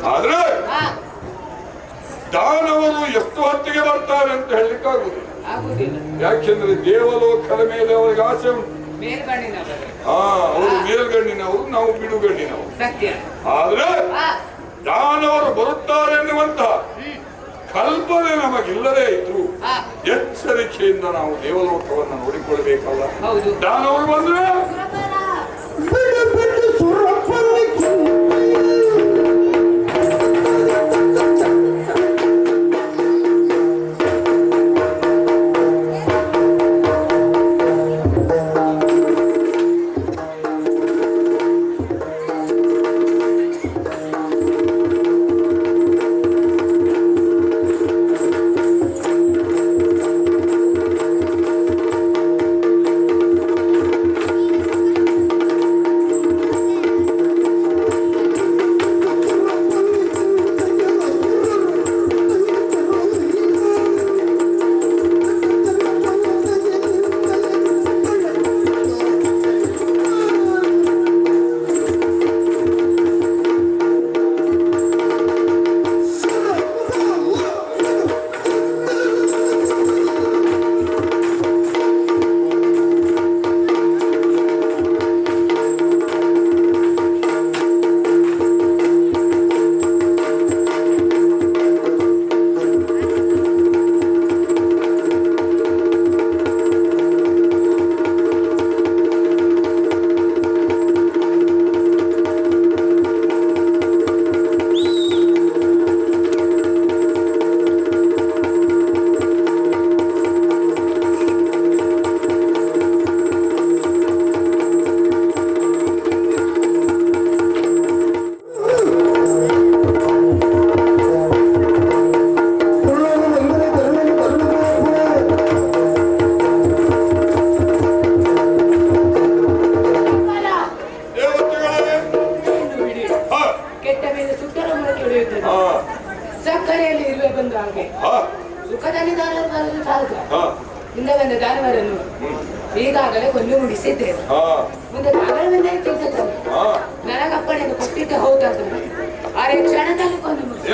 ಆದ್ರೆ ದಾನವರು ಎಷ್ಟು ಹೊತ್ತಿಗೆ ಬರ್ತಾರೆ ಅಂತ ಹೇಳಲಿಕ್ಕಾಗುದಿಲ್ಲ. ಯಾಕೆಂದ್ರೆ ದೇವಲೋಕದ ಮೇಲೆ ಅವರಿಗೆ ಆಸೆ ಉಂಟು. ಅವರು ಮೇಲ್ಗಣ್ಣಿನವರು, ನಾವು ಬಿಡುಗಣ್ಣಿನವರು. ಆದ್ರೆ ದಾನವರು ಬರುತ್ತಾರೆ ಎನ್ನುವಂತ ಕಲ್ಪನೆ ನಮಗಿಲ್ಲದೇ ಇದ್ರು ಎಚ್ಚರಿಕೆಯಿಂದ ನಾವು ದೇವಲೋಕವನ್ನು ನೋಡಿಕೊಳ್ಬೇಕಲ್ಲ. ದಾನವರು ಬಂದ್ರೆ ಸಕ್ಕರೆಯಲ್ಲಿ ಇರುವೆ ಬಂದ ಹಾಗೆ ಸುಖದಲ್ಲಿ ಇಂದ ದಾನವರನ್ನು ಈಗಾಗಲೇ ಕೊಂದು ಮುಡಿಸಿದ್ದೇವೆ. ಮುಂದೆ ನನಗಪ್ಪಣೆಯನ್ನು ಕೊಟ್ಟಿದ್ದೆ ಹೌದಾದ್ರೆ ಆ ಕ್ಷಣದಲ್ಲಿ ಕೊಂದು ಮುಡಿಸಿ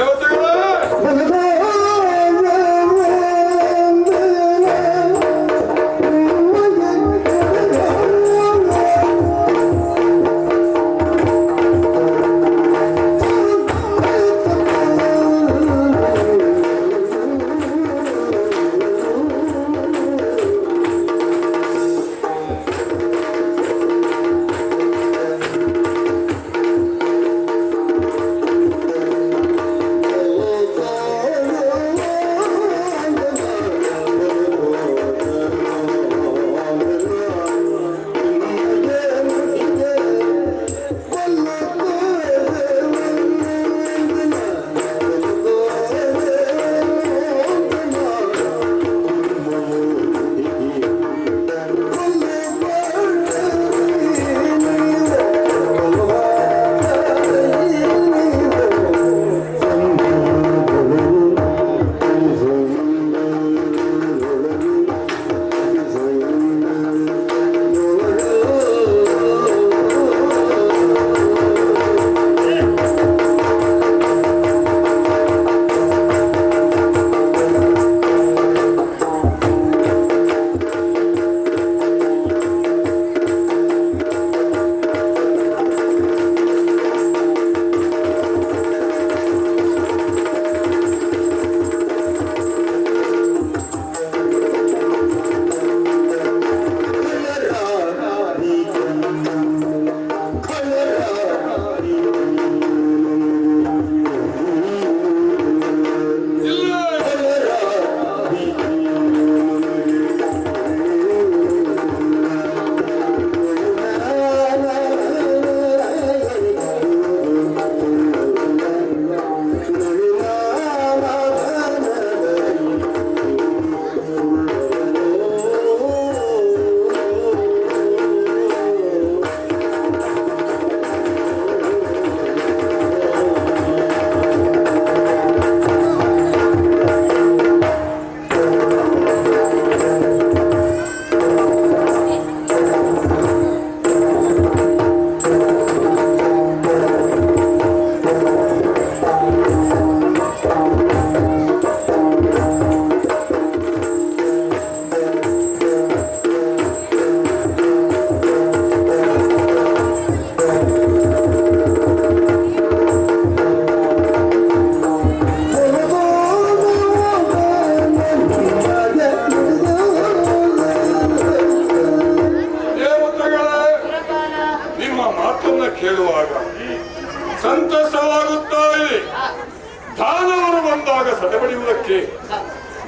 ದಾನವರು ಬಂದಾಗ ಸದೆಬಡಿಯುವುದಕ್ಕೆ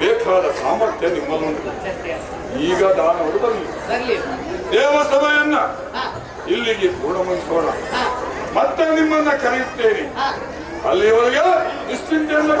ಬೇಕಾದ ಸಾಮರ್ಥ್ಯ ನಿಮ್ಮಲ್ಲುಂಟು. ಈಗ ದಾನವರು ಬರಲಿ, ದೇವಸಭೆಯನ್ನ ಇಲ್ಲಿಗೆ ಪೂರ್ಣಗೊಳಿಸೋಣ. ಮತ್ತೆ ನಿಮ್ಮನ್ನ ಕರೆಯುತ್ತೇನೆ. ಅಲ್ಲಿಯವರೆಗೆ ನಿಶ್ಚಿಂತೆಯಿಂದ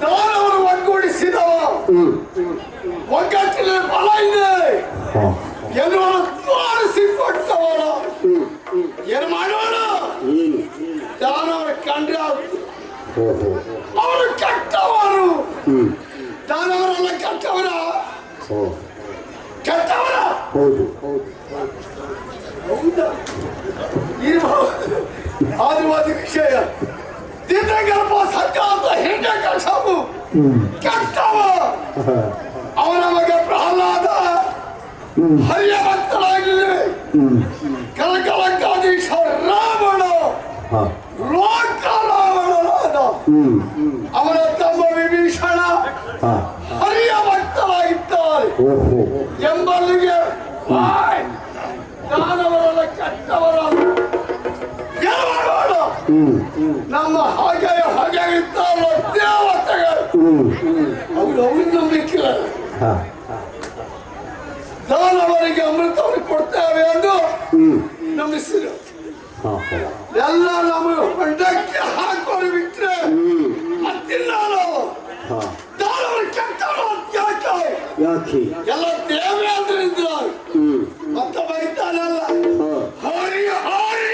ದಾನವರು ಒಗ್ಗೂಡಿಸಿದವ ಒಗ್ಗಟ್ಟಿನ ಬಲ ಇದೆ ಎನ್ನುವನ್ನು ತೋರಿಸಿಕೊಟ್ಟವರ ಏನು ಮಾಡೋಣ? ದಾನವರ ಕಂಡ್ರೆ ಅವರು ಕೆಟ್ಟವರು. ದಾನವರೆಲ್ಲ ಕೆಟ್ಟವರ ಕೆಟ್ಟವರ ಹೌದಾ? ಆದಿವಾದಿ ವಿಷಯ ದಿನಗರ್ಭ ಸಜ್ಜಾತ ಹಿಂದೆ ಕಸಬು ಕೆಟ್ಟವ. ಅವನ ಮಗ ಪ್ರಹ್ಲಾದ ಹರಿಯ ಭಕ್ತರಾಗಿವೆ. ಕಲಕಲಕ್ಕಾದೀಶ ರಾವಣ ಲೋಕ ರಾವಣನಾದ. ಅವನ ತಮ್ಮ ವಿಭೀಷಣ ಹರಿಯ ಭಕ್ತರಾಗಿದ್ದಾರೆ ಎಂಬಲ್ಲಿಗೆ ದಾನವರೆಲ್ಲ ಕೆಟ್ಟವರ. ನಮ್ಮ ಹಾಗೆ ಇರ್ತಾರೋ ದೇವತೆಗಳು ಅವರು ನಂಬಿಕಿಲ್ಲ. ದಾನವರಿಗೆ ಅಮೃತವನ್ನು ಕೊಡ್ತೇವೆ ಎಂದು ನಂಬಿಸಿದ್ರು. ಎಲ್ಲ ನಮಗೆ ಹೊಂಡಕ್ಕೆ ಹಾಕೋರು ಬಿಟ್ರೆ ಮತ್ತಿನ್ನಾರು ದಾನವರು ಕೆಟ್ಟವರು. ಯಾಕೆ ಎಲ್ಲ ದೇವೇ ಅಂದ್ರಿಂದ ಮತ್ತೆ ಬೈತಾನಲ್ಲ ಹರಿ ಹರಿ.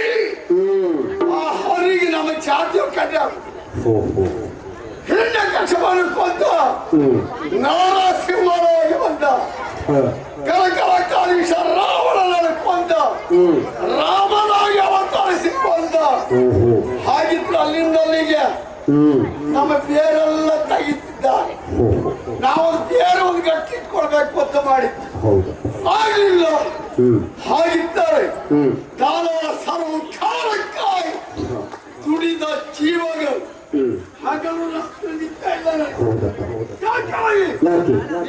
ಆ ಹರಿಗೆ ನಮ್ಮ ಜಾತಿಯ ಕಡ್ಡ ಹಿಂದೆ ಕಸವನ್ನು ಕೊಂದ ನಾರಸಿಂಹರಾಗಿ ಬಂದ. ಕಲಕಲಕ್ಕಾದೀಶ ರಾವಣನನ್ನು ಕೊಂದ ರಾಮನಾಗಿ ಅವತರಿಸಿಕೊಂಡ. ಹಾಗಿತ್ತು ಅಲ್ಲಿಂದಲ್ಲಿಗೆ ನಮ್ಮ ಬೇರೆಲ್ಲ ತೆಗಿತಿದ್ದಾರೆ. ನಾವು ಬೇರೆ ಒಂದು ಗಟ್ಟಿ ಇಟ್ಕೊಳ್ಬೇಕು ಅಂತ ಮಾಡಿದ್ದು ಆಗಲಿಲ್ಲ. ಹಾಗಿದ್ದಾರೆ ದಾನವರ ಸರ್ವ ಕಾಲಕ್ಕಾಗಿ ದುಡಿದ ಜೀವಗಳು ಹಗಲು ರಾತ್ರಿ ನಿಂತ ಇದ್ದಾರೆ.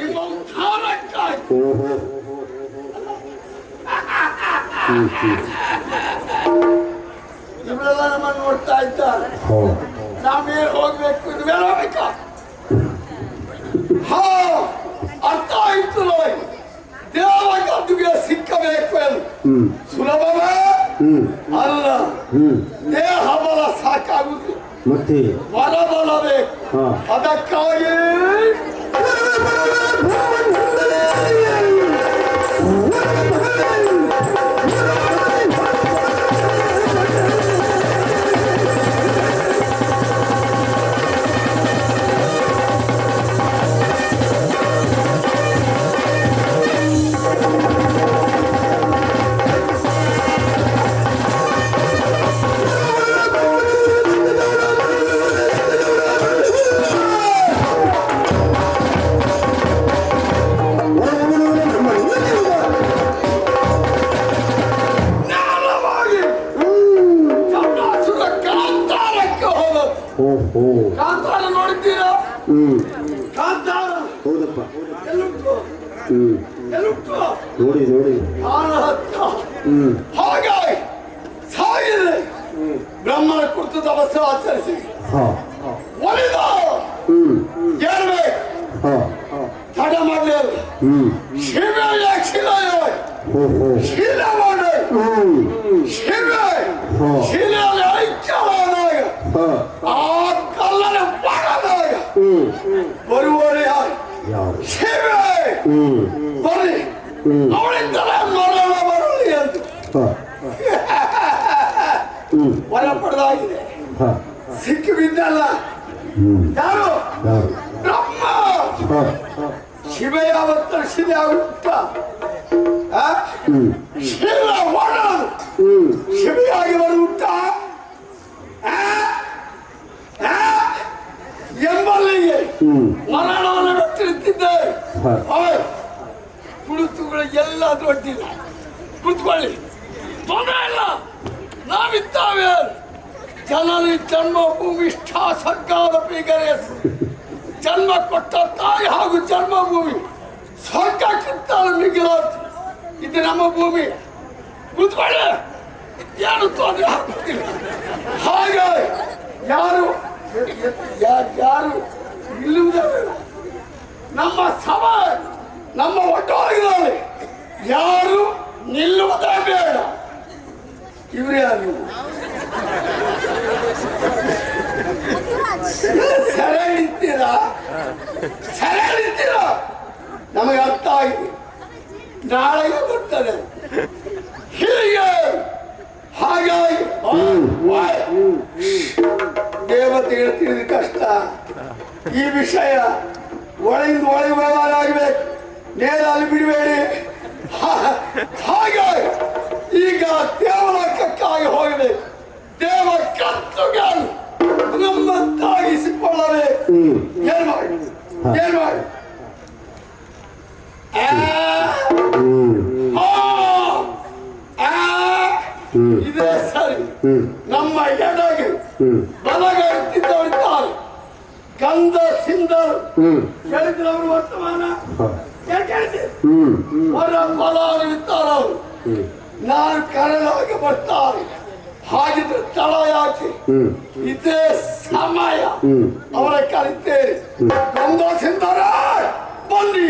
ನಿಮ್ಮ ಉದ್ಧಾರಕ್ಕಾಗಿ ಇವರೆಲ್ಲ ನಮ್ಮನ್ನು ನೋಡ್ತಾ ಇದ್ದಾರೆ. ನಾವೇ ಹೋಗ್ಬೇಕು, ಇದು ಬೇಡ ಬೇಕಾ? ಅರ್ಥ ಆಯ್ತು ನೋಡಿ. ದೇವ ಗದ್ದುಗೆ ಸಿಕ್ಕಬೇಕು ಎಂದು ಸುಲಭವೇ ಅಲ್ಲ. ದೇಹ ಬಲ ಸಾಕಾಗುವುದು, ಮತ್ತೆ ವರಬಲ ಬೇಕು. ಅದಕ್ಕಾಗಿ ಕಾಂತಾರ ನೋಡಿದ್ದೀರಾ? ಕಾಂತಾರ ಹೌದಪ್ಪ. ನೋಡಿ ನೋಡಿ ಹಾಗಾಗಿ ಸಾಗಿದೆ. ಬ್ರಹ್ಮನ ಕುರಿತು ತಪಸ್ಸು ಆಚರಿಸಿ ಒಲಿದ ಏರ್ಬೇಕು ತಡ ಮಾಡಲಿಲ್ಲ. ಶಿವ ಶಿಲೆ ಮಾಡಿ ಶಿಲೆಯಲ್ಲಿ ಐಕ್ಯವಾದಾಗ ಆ ಕಲ್ಲನ ಪಡೆದಾಗ ಬರುವವರೇ ಯಾರು? ಶಿವೆ ಬನ್ನಿ, ಅವಳಿಂದಲೇ ಮರಣ ಬರಲಿ ಅಂತ ವರ ಪಡೆದಾಗಿದೆ. ಸಿಕ್ಕಿ ಬಿದ್ದಲ್ಲ ಯಾರು? ಬ್ರಹ್ಮ. ಶಿವ ಯಾವತ್ತ ಶಿಲೆ ಹುಟ್ಟ ಶಿವ ಒಡೆದು ಶಿವೆಯಾಗಿ ಬರು ಹುಟ್ಟ ಎಂಬಲ್ಲಿಗೆ ಮರಣವನ್ನು ವ್ಯಕ್ತಿರುತ್ತಿದ್ದೆ. ಕುಳಿತುಗಳು ಎಲ್ಲ ದೊಡ್ಡಿಲ್ಲ, ಕುಳಿತುಕೊಳ್ಳಿ, ತೊಂದರೆ ಇಲ್ಲ, ನಾವಿದ್ದಾವೆ. ಜನನಿ ಜನ್ಮಭೂಮಿ ಇಷ್ಟ ಸರ್ಗಾದ ಪೀಗರೆ ಜನ್ಮ ಕೊಟ್ಟ ತಾಯಿ ಹಾಗೂ ಜನ್ಮಭೂಮಿ ಸ್ವರ್ಗಕ್ಕಿಂತ ಮಿಗಿಲಾದ ಇದು ನಮ್ಮ ಭೂಮಿ. ಕುಳಿತುಕೊಳ್ಳಿ, ಏನು ತೊಂದರೆ ಆಗುತ್ತಿಲ್ಲ. ಹಾಗೆ ಯಾರು ಯಾರು ನಿಲ್ಲುವುದಿಲ್ಲ. ನಮ್ಮ ಸಭೆ ನಮ್ಮ ಒಟ್ಟೊಳಗಿನಲ್ಲಿ ಯಾರು ನಿಲ್ಲುವುದೇ ಬೇಡ. ಇವ್ರು ಯಾರು? ಸೆರೆ ಹಿಡಿತೀರಾ? ಸೆರೆ ಹಿಡಿತೀರಾ? ನಮಗೆ ಅರ್ಥ ಆಗಿದೆ, ನಾಳೆಗೆ ಬರ್ತದೆ. ಹೀಗೆ ಹಾಗಾಗಿ ದೇವತೆಗಳು ತಿಳಿದ ಕಷ್ಟ. ಈ ವಿಷಯ ಒಳಗಿಂದ ಒಳಗೆ ವ್ಯವಹಾರ ಆಗಬೇಕು, ನೇರ ಅಲ್ಲಿ ಬಿಡಬೇಡಿ. ಹಾಗೆ ಈಗ ದೇವಲೋಕಕ್ಕಾಗಿ ಹೋಗಬೇಕು. ದೇವ ಕತ್ತುಗಳು ನಮ್ಮಂತಾಗಿಸಿಕೊಳ್ಳಬೇಕು. ಏನ್ ಮಾಡಿ ಏನ್ ಮಾಡಿ ಇದೇ ಸರಿ. ನಮ್ಮ ಎಡಗೆ ಬಲಗೆ ಎತ್ತಿದ್ದವರಿದ್ದಾರೆ. ಗಂಧ ಸಿಂಧರು ಕೇಳಿದ್ರವರು ವರ್ತಮಾನ ಅವರ ಫಲಾನುವಿದ್ದಾರೆ. ಅವರು ನಾನು ಕರೆದಾಗ ಬರ್ತಾರೆ. ಹಾಗಿದ್ರೆ ತಳ ಯಾಕೆ? ಇದೇ ಸಮಯ ಅವರ ಕರಿತೇನೆ. ಗಂಧ ಸಿಂಧರ ಬನ್ನಿ.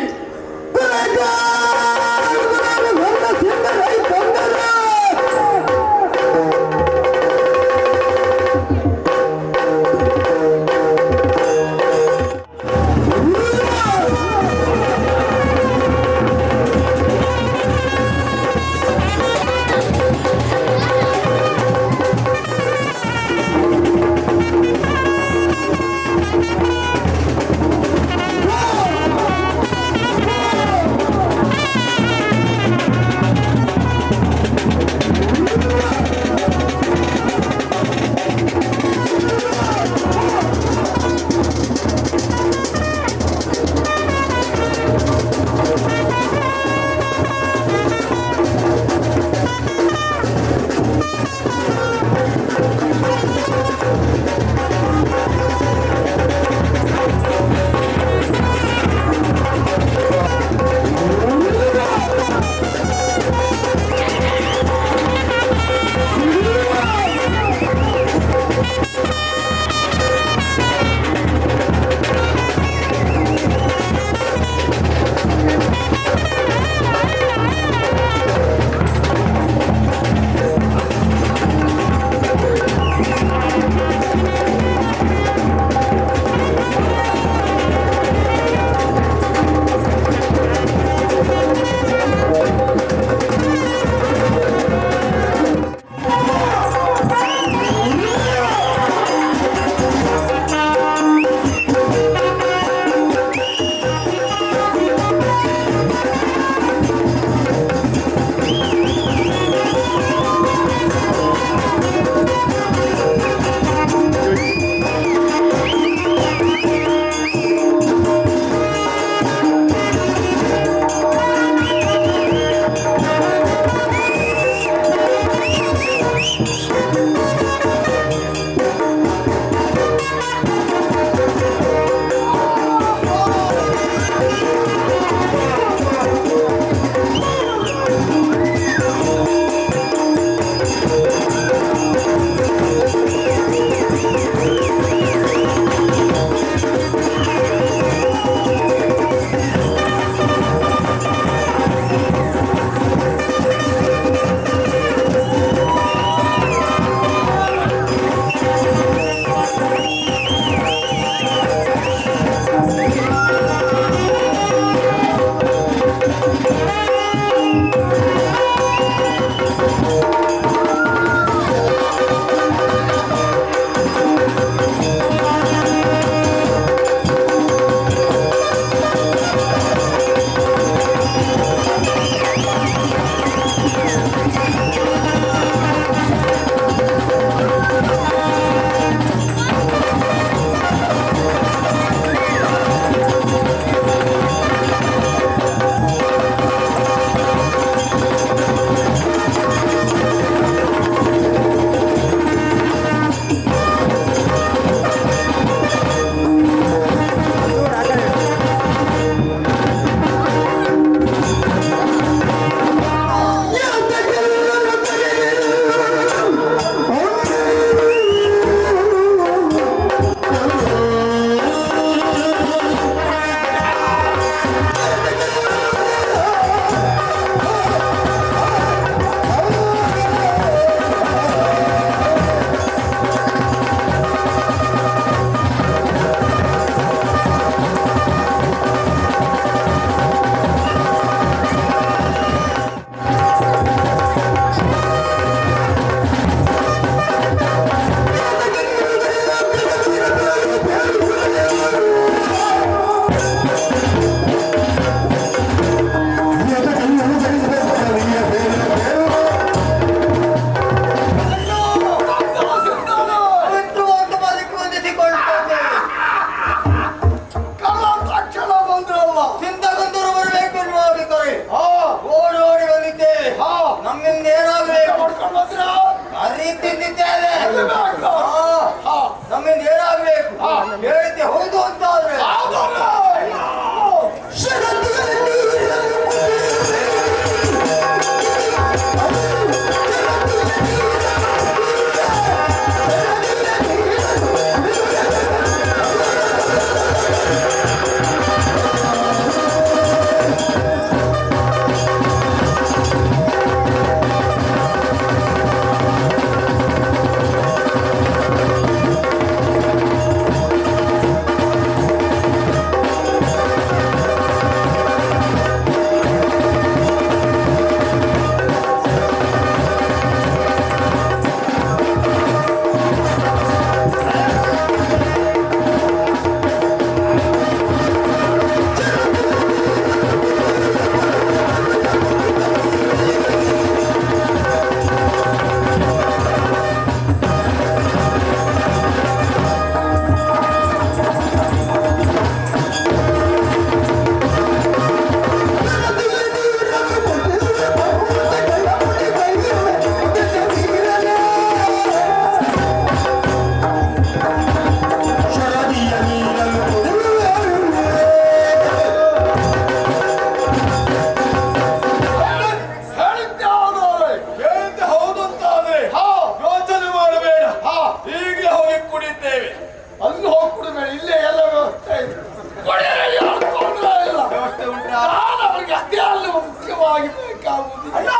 ಆಗುವುದಿಲ್ಲ. ಅಣ್ಣ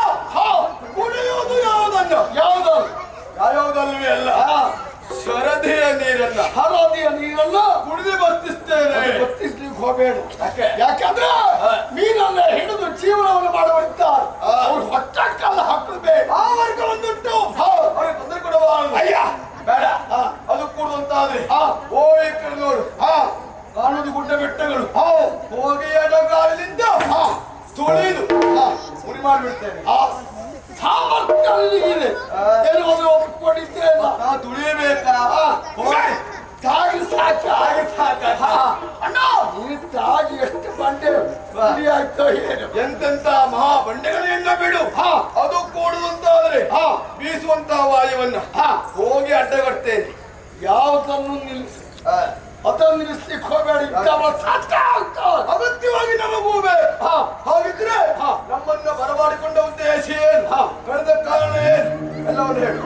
ಕುಡಿಯುವುದು ಯಾವುದನ್ನ ಯಾವ್ಯಾವುದಲ್ವೇ ಅಲ್ಲ ಸರದಿಯ ನೀರನ್ನ ಹಳದಿಯ ನೀರನ್ನು ಕುಡಿದು ಬರ್ತಿಸ್ತೇನೆ. ಗೊತ್ತಿಸ್ಲಿಕ್ಕೆ ಹೋಗಬೇಡ. ಯಾಕಂದ್ರೆ ಮೀನನ್ನ ಹಿಡಿದು ಜೀವನವನ್ನು ಮಾಡುವಂತಾರೆ. ಅವ್ರು ಹೊಟ್ಟೆ ಕಾಲ ಹಾಕಬೇಕು. ಆ ವರ್ಗ ಒಂದುಂಟು ಅವ್ರಿಗೆ ತೊಂದರೆ ಕೊಡಬಾರದು. ಅಯ್ಯ ಬೇಡ ಅದು ಕೂಡುವಂತಾದ್ರೆ ಓ ಈ ಕಡೆ ನೋಡು ಕಾಣುದು ಗುಡ್ಡ ಬೆಟ್ಟಗಳು ಹೋಗಿ ಎಡಗಾಲಿನಿಂದ ತುಳಿದು ಮುರಿ ಮಾಡಿಬಿಡ್ತೇನೆ. ಸಾಮರ್ಥ್ಯ ನನಗಿದೆ ಎನ್ನುವುದು ಒಪ್ಪಿಕೊಂಡಿದ್ದೇನೆ. ನಾ ತುಳಿಯಬೇಕಾ ತಾಗಿ ಸಾಕ ಅಣ್ಣ ನೀನು ತಾಗಿ ಎಷ್ಟು ಬಂಡೆ ಆಯ್ತೋ ಏನು ಎಂತೆಂತ ಮಹಾ ಬಂಡೆಗಳನ್ನ ಬಿಡು ಅದು ಕೂಡುವಂತಾದ್ರೆ ಬೀಸುವಂತ ವಾಯುವನ್ನ ಹೋಗಿ ಅಡ್ಡಗಡ್ತೇನೆ. ಯಾವುದನ್ನು ನಿಲ್ಲಿಸಿ ಅದನ್ನು ನಿಲ್ಲಿಸ್ಲಿಕ್ಕೆ ಹೋಗಬೇಡ. ಅಗತ್ಯವಾಗಿ ನಮಗೂ ಬೇಕು. ಹಾಗಿದ್ರೆ ನಮ್ಮನ್ನ ಬರಮಾಡಿಕೊಂಡ ಉದ್ದೇಶ ಏನು ಕಳೆದ ಕಾರಣ ಏನು ಎಲ್ಲವನ್ನು ಹೇಳು.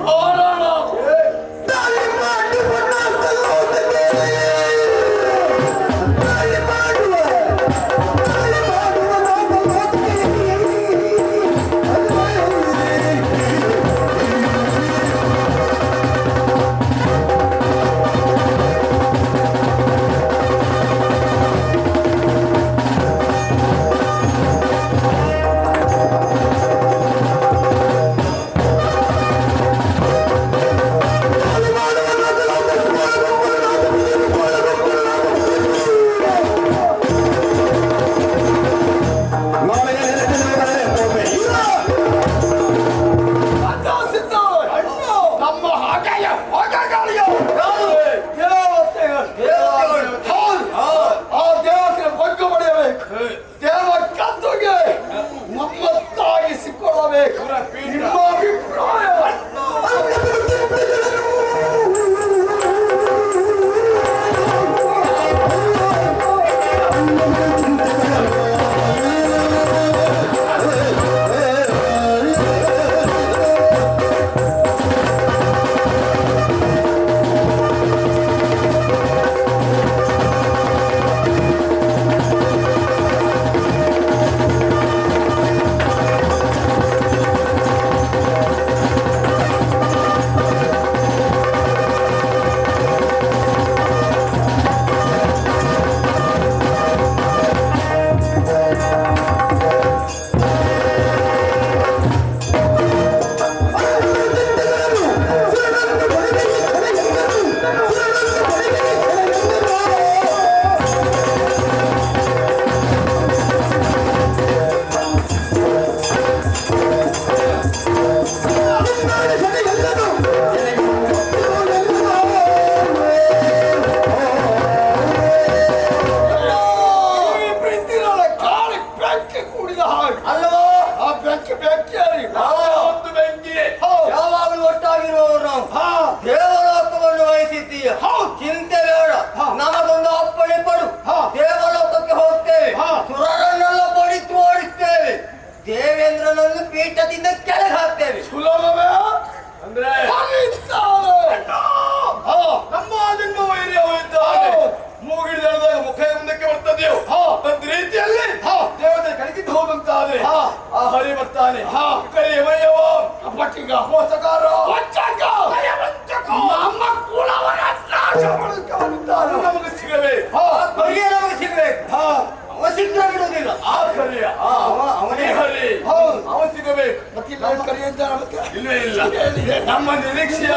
ನಮ್ಮ ನಿರೀಕ್ಷೆ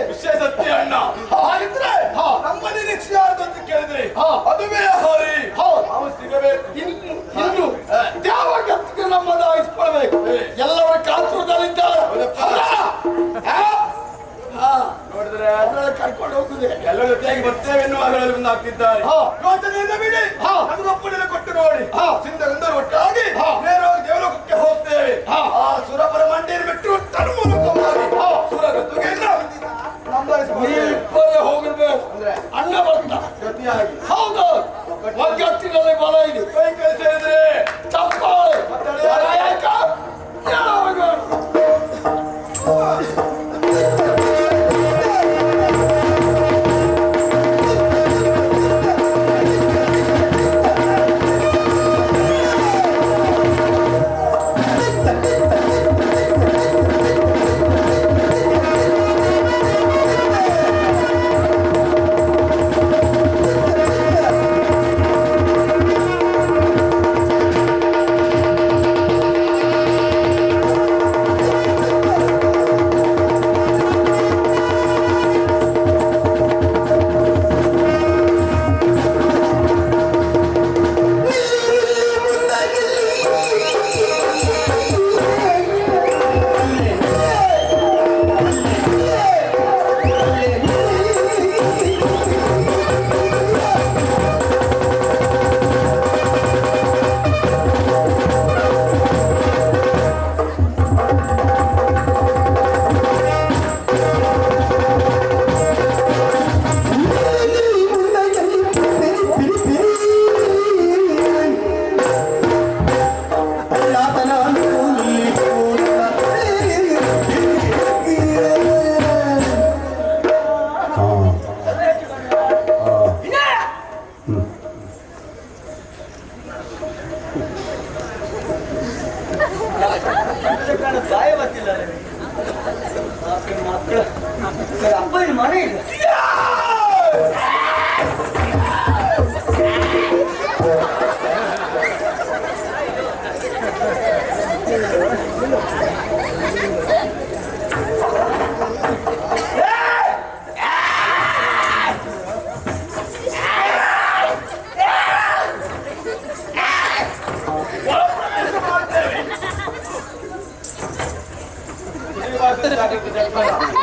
ವಿಷಯ ಸತ್ಯ ಅಣ್ಣ. ಹಾಗಿದ್ರೆ ನಮ್ಮ ನಿರೀಕ್ಷೆ ಯಾರ್ದಂತ ಕೇಳಿದ್ರೆ ಅದುವೇ ಹರಿ ಅವನು ಸಿಗಬೇಕು. ಇನ್ನು ಯಾವ ಗತ್ತಿಗೆ ನಮ್ಮನ್ನು ಆಯಿಸ್ಕೊಳ್ಬೇಕು. ಎಲ್ಲರ ಕಾತುರದಲ್ಲಿದ್ದಾರೆ. ನೋಡಿದ್ರೆ ಕರ್ಕೊಂಡು ಹೋಗುದೇ ಎಲ್ಲ ಜೊತೆಯಾಗಿ ಬರ್ತೇವೆ ಎನ್ನುವಾಗಲಲ್ಲಿ ಮುಂದೆ ಹಾಕ್ತಿದ್ದಾರೆ. ಯೋಚನೆಯಿಂದ ಬಿಡಿ ನಮ್ಗೆ ಒಪ್ಪಣೆ ಕೊಟ್ಟು ನೋಡಿ ಚಿಂತೆಗೊಂದು ಒಟ್ಟಾಗಿ ನೇರವಾಗಿ ದೇವಲೋಕಕ್ಕೆ ಹೋಗ್ತೇವೆ. ಆ ಸುರಪರ ಮಂಡಿಯನ್ನು ಬಿಟ್ಟು ತನ್ಮೂಲಕವಾಗಿ ಸುರಗದ್ದುಗೆಯಿಂದ ಇಬ್ಬರೇ ಹೋಗಬೇಕು ಅಂದ್ರೆ ಅಣ್ಣ ಬರ್ತ ಜೊತೆಯಾಗಿ ಹೌದು ಒಗ್ಗಟ್ಟಿನಲ್ಲಿ ಬಲ ಇದೆ. ಕೈ ಕೈ ಸೇರಿದ್ರೆ ತಪ್ಪಾಳೆ ಬಾಯ ಬರ್ತಿಲ್ಲ ಮಕ್ಕಳು ಅಪ್ಪನ ಮನೆ ಇಲ್ಲ.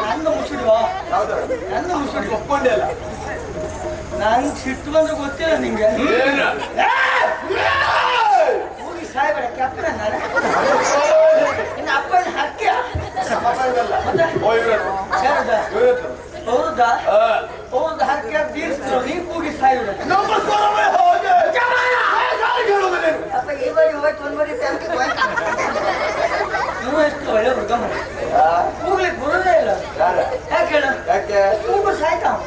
ನನ್ನ ಮುಸುಡಿವಾ ನನ್ನ ಮುಸುಡಿ ಒಪ್ಕೊಂಡೆ ಅಲ್ಲ ನಾನು ಸಿಟ್ಟು ಬಂದ್ರೆ ಗೊತ್ತಿಲ್ಲ ನಿಂಗೆ. ಹೋಗಿ ಸಾಯ್ಬೇಡ ಕೆಪ್ಪನ ನಾಳೆ ಇನ್ನು ಅಪ್ಪನ ಹಕ್ಕಿಯ ಹೌದಾ ಹೌದು ಹರಕೆ ತೀರಿಸ್ತು ನೀ ಕೂಗಿ ಸಾಯ್ಬೇಡ. ಅಪ್ಪ ಈ ಬಾರಿ ಹೋಯ್ತು ಒಂದು ಬಾರಿ ನೀವು ಎಷ್ಟು ಒಳ್ಳೆ ಹುಡುಗ ಮಾಡಿ ಕೂಗ್ಲಿಕ್ಕೆ ಬರೋದೇ ಇಲ್ಲ. ಯಾಕೆ ಹೇಳ ಯಾಕೆ ಕೂಗು ಸಾಯ್ತಾವ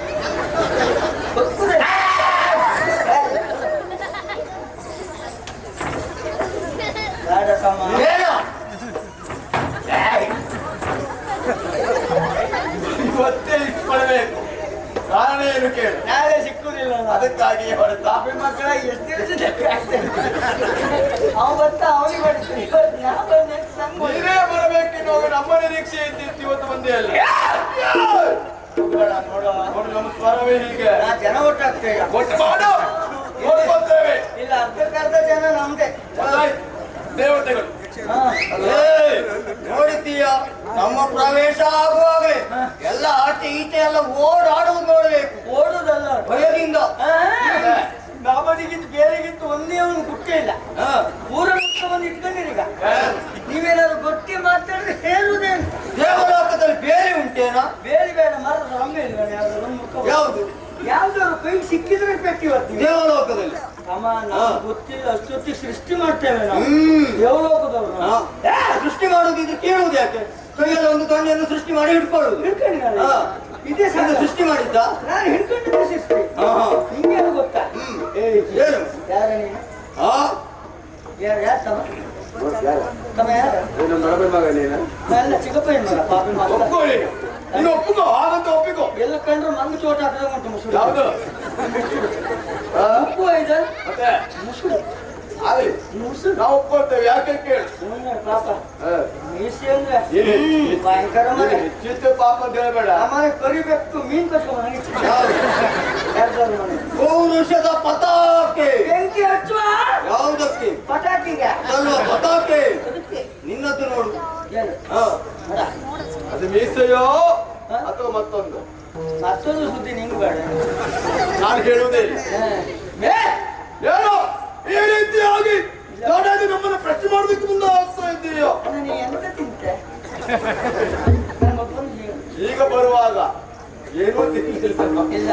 ಇವತ್ತೇ ಇಟ್ಕೊಳ್ಬೇಕು. ಕಾರಣ ಏನು ಕೇಳು. ನಾಳೆ ಸಿಕ್ಕುದಿಲ್ಲ ಅದಕ್ಕಾಗಿ ಹೊರತ ಬಾಪಿ ಮಕ್ಕಳ ಎಷ್ಟು ಅವ ಬರ್ತ ಅವನಿಗೆ ಬರ್ತೀನಿ ನಾ ಬಂದೆ ನೀನೇ ಬರಬೇಕೆನ್ನುವಾಗ ನಮ್ಮ ನಿರೀಕ್ಷೆ ಇದ್ದಿತ್ತು. ಇವತ್ತು ಬಂದೇ ಅಲ್ಲ ನೋಡು ನೋಡು ನಮ್ಮ ಸ್ವರವೇ ಹೀಗೆ. ನಾ ಜನ ಒಟ್ಟಾಗ್ತೇ ಈಗ ಒಟ್ಟು ಮಾಡು ನೋಡ್ಕೊಳ್ತೇವೆ. ಇಲ್ಲ ಅರ್ಧಕ್ಕರ್ಧ ಜನ ನಮ್ದೆ ದೇವತೆಗಳು ಹಾ ನೋಡಿದ್ದೀಯ ನಮ್ಮ ಪ್ರವೇಶ ಆಗುವಾಗಲೇ ಎಲ್ಲ ಆಚೆ ಈಚೆ ಎಲ್ಲ ಓಡಾಡುವುದು ನೋಡ್ಬೇಕು. ಓಡುದಲ್ಲ ಭಯದಿಂದ ನಾಮದಿಗಿಂತ ಬೇರೆಗಿಂತ ಒಂದೇ ಅವನು ಗುಟ್ಟೆ ಇಲ್ಲ. ಊರ ಮುಖ ಬಂದು ಇಟ್ಕೊಂಡಿರೀಗ ನೀವೇನಾದ್ರು ಗೊತ್ತಿ ಮಾತಾಡಿದ್ರೆ ಹೇಳುವುದೇನು. ದೇವಲೋಕದಲ್ಲಿ ಬೇರೆ ಉಂಟೇನಾ? ಬೇರೆ ಬೇಡ ಮರದ ರಂಬೆ ಇಲ್ವೇನೆ ಯಾವ್ದಾದ್ರು ಮುಖ ಯಾವುದು ಯಾವ್ದಾದ್ರು ಕೈ ಸಿಕ್ಕಿದ್ರೆ ಪೆಟ್ಟಿ ಬರ್ತೀವಿ ದೇವಲೋಕದಲ್ಲಿ. ಅಮ್ಮ ನಾವು ಗೊತ್ತಿಲ್ಲ ಅಷ್ಟೊತ್ತಿ ಸೃಷ್ಟಿ ಮಾಡ್ತೇವೆ ನಾವು ದೇವಲೋಕದವ್ರು ನಾವು. ಸೃಷ್ಟಿ ಮಾಡುವುದಿದ್ರೆ ಕೇಳುವುದು ಯಾಕೆ? ಕೈಯಲ್ಲಿ ಒಂದು ಕಣ್ಣನ್ನು ಸೃಷ್ಟಿ ಮಾಡಿ ಹಿಡ್ಕೊಳ್ಳುವುದು. ಹಿಡ್ಕೊಂಡು ನಾನು ಇದೇ ಸಾಲ ಸೃಷ್ಟಿ ಮಾಡಿದ್ದ ನಾನು ಹಿಡ್ಕೊಂಡಿದ್ದೆ ಸೃಷ್ಟಿ ನಿಂಗೆ ಗೊತ್ತಾ? ಏನು ಯಾರ ನೀನು ಯಾರು ಯಾರು ತಮ್ಮ ತಮ್ಮ ಯಾರು ಅಲ್ಲ ಚಿಕ್ಕಪ್ಪ ಏನು ಮಗ ಪಾಪಿ ಮಗ ಒಪ್ಕೊಳ್ಳಿ. ಇನ್ನು ಒಪ್ಪಿಕೋ ಹಾಗಂತ ಒಪ್ಪಿಕೋ. ಎಲ್ಲ ಕಂಡ್ರು ಮಂಗು ಚೋಟ ಹಾಕಿದಾಗ ಉಂಟು ಮುಸುಡು ಯಾವುದು ಉಪ್ಪು ಇದೆ ಮತ್ತೆ ಮುಸುಡು ಆಗಲಿ ಮುಸುಡು ನಾವು ಒಪ್ಕೊಳ್ತೇವೆ. ಯಾಕೆ ಕೇಳು. ಪಾಪ ಮೀಸಿ ಅಂದ್ರೆ ಭಯಂಕರ ಮನೆ ಚಿತ್ತ ಪಾಪ ಅಂತ ಹೇಳ್ಬೇಡ. ಆ ಮನೆ ಕರಿಬೇಕು ಮೀನ್ ಕಟ್ಕೊಂಡು ನನಗೆ ಮನೆ ಪೌರುಷದ ಪತಾಕೆ ಬೆಂಕಿ ಹಚ್ಚುವ ಯಾವುದಕ್ಕೆ? ಪಟಾಕಿಗೆ ಅಲ್ವಾ ಪತಾಕೆ ಅದಕ್ಕೆ ನಿನ್ನದ್ದು ನೋಡು. ಏನು ಅದು ಮೀಸೆಯೋ ಅಥವಾ ಮತ್ತೊಂದು ಮತ್ತೊಂದು ಸುದ್ದಿ ನಿಂಗೆ ಬೇಡ ನಾನು ಹೇಳುವುದೇ ಇಲ್ಲ. ಏನು ಈ ರೀತಿಯಾಗಿ ದೊಡ್ಡದು ನಮ್ಮನ್ನು ಪ್ರಶ್ನೆ ಮಾಡೋದಕ್ಕೆ ಮುಂದೆ ಆಗ್ತಾ ಇದ್ದೀಯೋ? ನೀ ಎಂತ ತಿಂತೆ ಈಗ ಬರುವಾಗ ಏನೋ ತಿನ್ನಿಲ್ಲ. ಇಲ್ಲ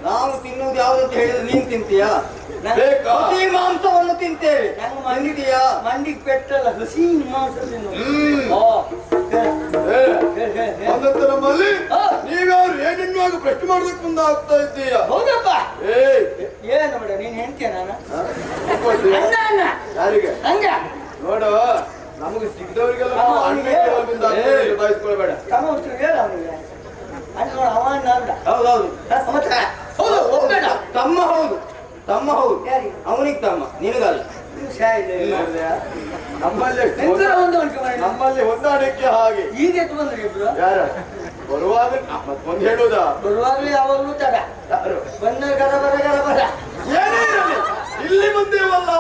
ನಾವು ತಿನ್ನುವುದು ಯಾವ್ದಂತ ಹೇಳಿದ್ರೆ ನೀನ್ ತಿಂತೀಯಾ? ಹಸಿ ಮಾಂಸವನ್ನು ತಿಂತೇವೆ. ನಂಗೆ ಮಂಡಿದೀಯಾ? ಮಂಡಿಗೆ ಪೆಟ್ಟಲ್ಲ ಹಸಿ ಮಾಂಸ ಒಂದಂತ ನಮ್ಮಲ್ಲಿ ನೀವ್ಯಾರು ಏನೆನ್ನುವಾಗ ಪ್ರಶ್ನೆ ಮಾಡೋದಕ್ಕೆ ಮುಂದೆ ಆಗ್ತಾ ಇದ್ದೀಯಾ? ಹೌದಪ್ಪ ಏನು ಬೇಡ ನೀನ್ ಹೆಂಡ್ತೀಯ ನಾನು ಯಾರಿಗೆ ಹಂಗ ನೋಡು ನಮಗೆ ಸಿಗ್ದವರಿಗೆಲ್ಲ ಬಾಯಿಸ್ಕೊಳ್ಬೇಡ. ತಮ್ಮ ಹೇಳ ಅವನಿಗೆ ಅಣ್ಣ ಅವ ಅಂದ ಹೌದೌದು ಹೌದು ಒಪ್ಬೇಡ ತಮ್ಮ ಹೌದು ತಮ್ಮ ಹೌದು ಯಾರಿಗೆ ಅವನಿಗೆ ತಮ್ಮ ನಿನಗಲ್ಲ. ನಮ್ಮಲ್ಲಿ ಹೊಂದಾಣಿಕೆ ಹಾಗೆ. ಈಗ ಎತ್ತು ಬಂದ್ರಿ ಇಬ್ರು ಯಾರ ಬರುವಾಗ ಮತ್ತೊಂದು ಹೇಳುವುದಾ? ಬರುವಾಗ್ಲೇ ಯಾವಾಗ್ಲೂ ತಡ ಯಾರು ಬಂದ ಗರಬರ ಗರಬರ ಏನೇ ಇರಲಿ ಇಲ್ಲಿ ಬಂದೇವಲ್ಲ